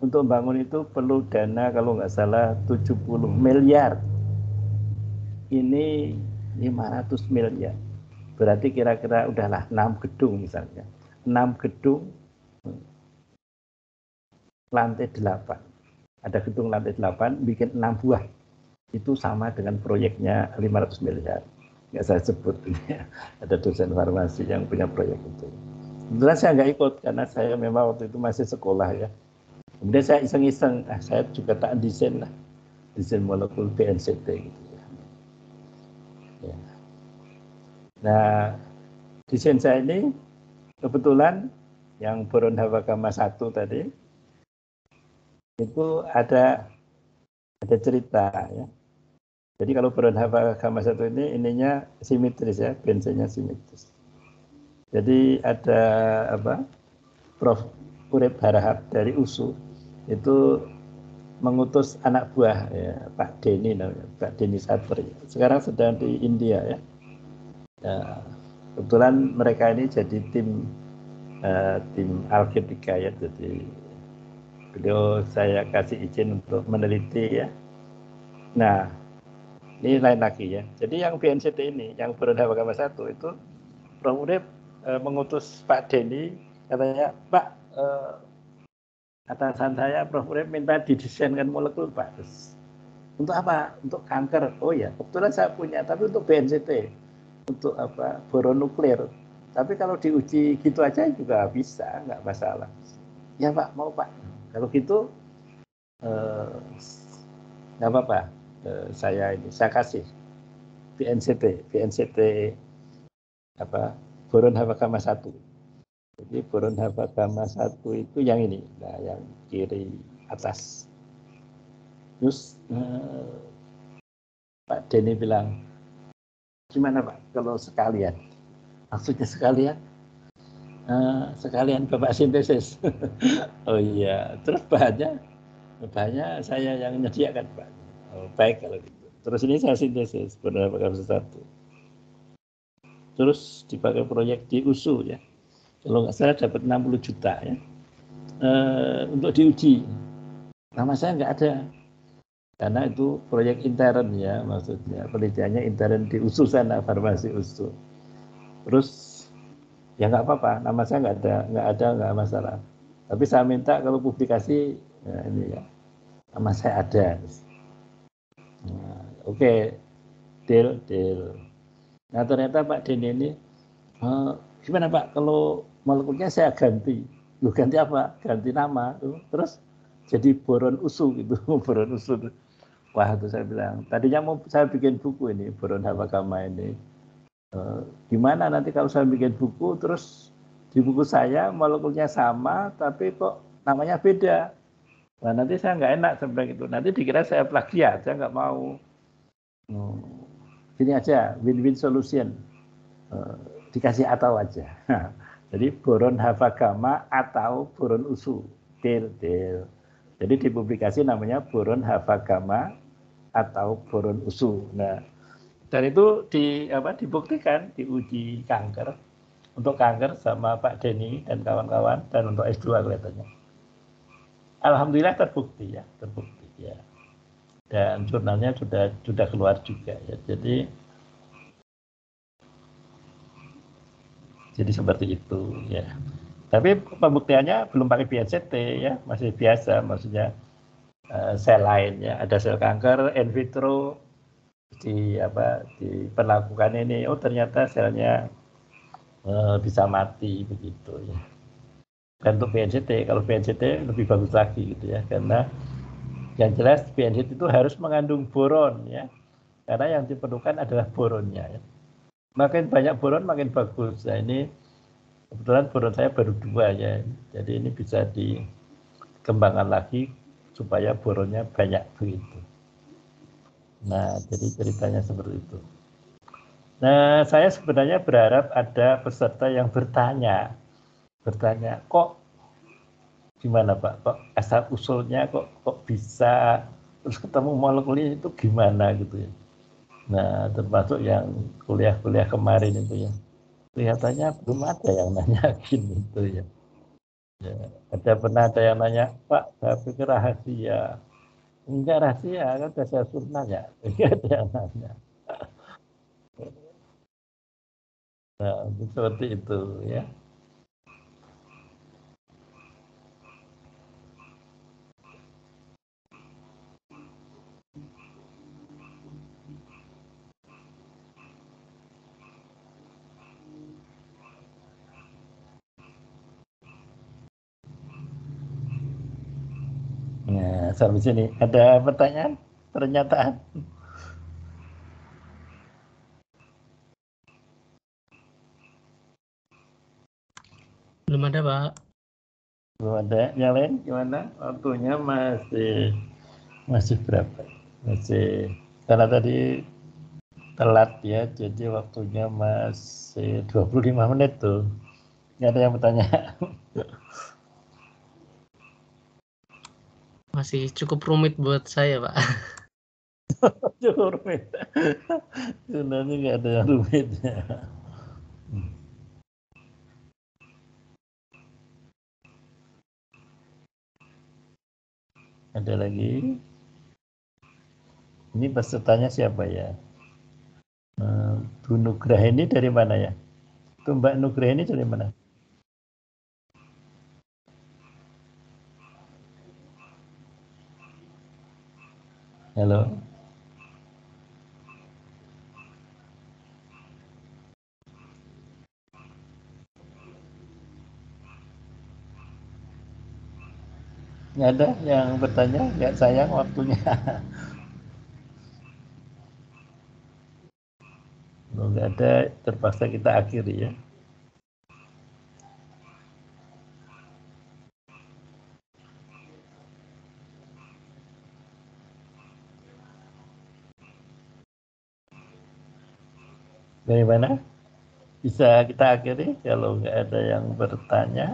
untuk bangun itu perlu dana kalau nggak salah 70 miliar. Ini 500 miliar. Berarti kira-kira udahlah 6 gedung misalnya. 6 gedung lantai 8. Ada gedung lantai 8, bikin 6 buah. Itu sama dengan proyeknya 500 miliar. Nggak saya sebut. Ada dosen farmasi yang punya proyek itu. Kebetulan saya nggak ikut, karena saya memang waktu itu masih sekolah ya. Kemudian saya iseng-iseng, saya juga tak desain lah. Desain molekul BNCT gitu ya. Ya. Nah, desain saya ini kebetulan yang boron Hawa-Gamma 1 tadi, itu ada cerita ya. Jadi kalau boron Hawa-Gamma 1 ini ininya simetris ya, bensennya simetris. Jadi ada Prof. Urip Harahap dari USU itu mengutus anak buah ya, Pak Denny namanya, Pak Denny Satri. Sekarang sedang di India ya. Nah, kebetulan mereka ini jadi tim algebrika ya, jadi beliau saya kasih izin untuk meneliti ya. Nah, Ini lain lagi ya. Jadi yang BNCT ini, yang Buron Hawagama 1 itu Prof. Urip mengutus Pak Denny, katanya, Pak, atasan saya Prof. Urip minta didesainkan molekul Pak. Terus, untuk apa? Untuk kanker. Oh ya, kebetulan saya punya, tapi untuk BNCT, untuk apa? Boron nuklir. Tapi kalau diuji gitu aja juga bisa, nggak masalah. Ya Pak, mau Pak. Kalau gitu nggak apa-apa. Saya kasih BNCT apa boron Hawagama 1. Jadi boron Hawagama 1 itu yang ini, nah yang kiri atas. Terus Pak Denny bilang, gimana Pak kalau sekalian? Maksudnya sekalian? Sekalian Bapak sintesis. Oh iya, terus bahannya saya yang menyediakan Pak. Oh, baik kalau gitu. Terus ini saya sintesis boron Hawagama 1. Terus dipakai proyek di USU ya. Kalau nggak salah dapat 60 juta ya. Untuk diuji. Nama saya nggak ada. Karena itu proyek intern ya, maksudnya penelitiannya intern di USU sana, farmasi USU. Terus ya nggak apa-apa, nama saya nggak masalah. Tapi saya minta kalau publikasi, ya ini ya, nama saya ada. Nah, oke, deal. Nah ternyata Pak Denny ini, gimana Pak kalau molekulnya saya ganti? Lu ganti apa? Ganti nama. Terus jadi boron USU gitu, boron USU. Wah, itu saya bilang, tadinya mau saya bikin buku ini, boron Hawagama ini. Gimana nanti kalau saya bikin buku, terus di buku saya molekulnya sama, tapi kok namanya beda. Nah, nanti saya nggak enak sampai gitu. Nanti dikira saya plagiat, saya nggak mau. Gini aja, win-win solution. Dikasih atau aja. Jadi boron Hawagama atau boron USU. Deal. Jadi dipublikasi namanya boron Hawagama atau boron USU. Nah, dan itu dibuktikan diuji kanker, untuk kanker sama Pak Denny dan kawan-kawan, dan untuk S2 kelihatannya. Alhamdulillah terbukti ya. Dan jurnalnya sudah keluar juga ya. Jadi seperti itu ya. Tapi pembuktiannya belum pakai BNCT ya, masih biasa, maksudnya sel lain ya, ada sel kanker in vitro diperlakukan ini, oh ternyata selnya bisa mati begitu ya. Dan untuk BNCT, kalau BNCT lebih bagus lagi gitu ya, karena yang jelas BNCT itu harus mengandung boron ya, karena yang diperlukan adalah boronnya ya. Makin banyak boron makin bagus. Nah ini kebetulan boron saya baru 2 ya, jadi ini bisa dikembangkan lagi supaya boronnya banyak begitu. Nah jadi ceritanya seperti itu. Nah saya sebenarnya berharap ada peserta yang bertanya, kok gimana Pak, kok asal usulnya kok bisa, terus ketemu molekulnya itu gimana gitu ya. Nah termasuk yang kuliah kemarin itu ya, kelihatannya belum ada yang nanyakin itu ya. Pernah ada yang nanya, Pak saya pikir rahasia. Enggak rahasia, kan saya suruh nanya. Enggak ada yang nanya. Nah seperti itu ya. Nah, sampai sini ada pertanyaan, pernyataan? Belum ada, Pak. Belum ada. Yang lain gimana? Waktunya masih berapa? Masih, karena tadi telat ya, jadi waktunya masih 25 menit tuh. Nggak ada yang bertanya. Masih cukup rumit buat saya, Pak. Cukup rumit. Sebenarnya nggak ada yang rumitnya. Ada lagi? Ini pesertanya siapa ya? Bu Nugrah ini dari mana ya? Itu Mbak Nugrah ini dari mana? Halo? Nggak ada yang bertanya? Nggak sayang waktunya. Kalau nggak ada, terpaksa kita akhiri ya. Bagaimana? Bisa kita akhiri kalau nggak ada yang bertanya?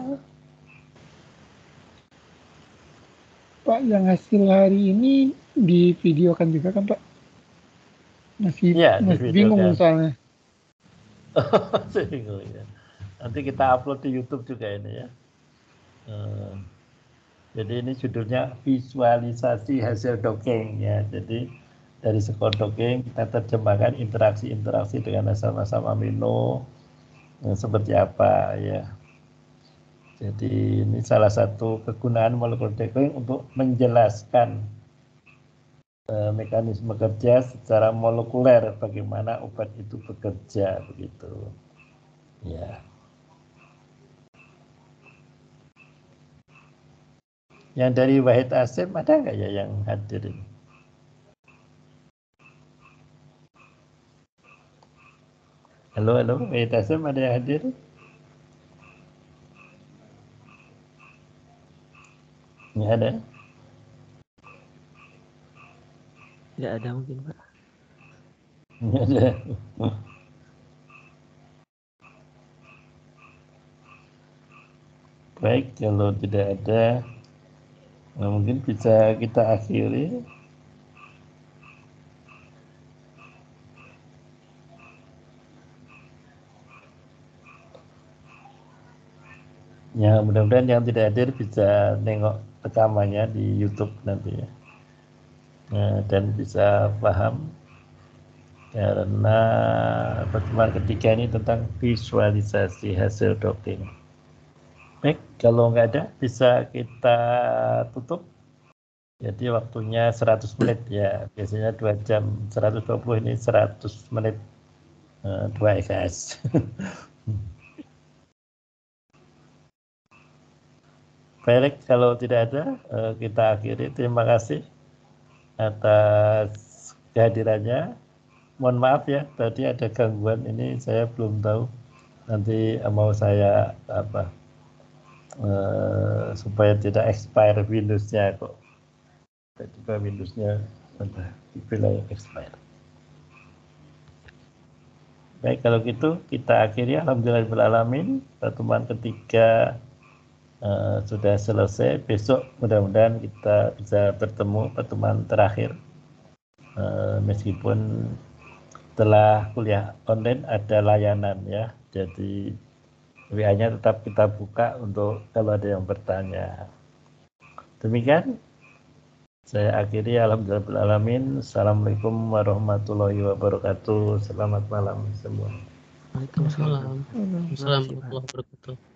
Pak, yang hasil hari ini divideokan juga kan Pak? Masih Ya, bingung soalnya. Bingung ya. Nanti kita upload di YouTube juga ini ya. Jadi ini judulnya visualisasi hasil dongeng ya. Jadi dari skor dongeng kita terjemahkan interaksi-interaksi dengan asam-asam amino seperti apa ya. Jadi ini salah satu kegunaan molekul dongeng untuk menjelaskan mekanisme kerja secara molekuler, bagaimana obat itu bekerja begitu. Ya. Yang dari Wahid Asim ada nggak ya yang hadir ini? Halo, Wahid Asim ada yang hadir? Nggak ada? Nggak ada mungkin Pak. Nggak ada. Baik, kalau tidak ada, nah mungkin bisa kita akhiri. Ya, mudah-mudahan yang tidak hadir bisa nengok rekamannya di YouTube nanti ya. Nah, dan bisa paham karena pertemuan ketiga ini tentang visualisasi hasil dongeng. Baik, kalau nggak ada bisa kita tutup. Jadi waktunya 100 menit ya, biasanya 2 jam, 120 ini 100 menit 2 SKS. Baik, kalau tidak ada kita akhiri. Terima kasih atas kehadirannya. Mohon maaf ya, tadi ada gangguan ini saya belum tahu. Nanti mau saya supaya tidak expire Windows-nya kok. Tiba-tiba Windows-nya sudah dibilang expire. Baik, kalau gitu kita akhiri. Alhamdulillahirrahmanirrahim. Pertemuan ketiga sudah selesai. Besok mudah-mudahan kita bisa bertemu pertemuan terakhir. Meskipun setelah kuliah online ada layanan ya. Jadi WA-nya tetap kita buka untuk kalau ada yang bertanya. Demikian saya akhiri. Alhamdulillahirrahmanirrahim. Assalamualaikum warahmatullahi wabarakatuh. Selamat malam semua. Waalaikumsalam. Assalamualaikum warahmatullahi wabarakatuh.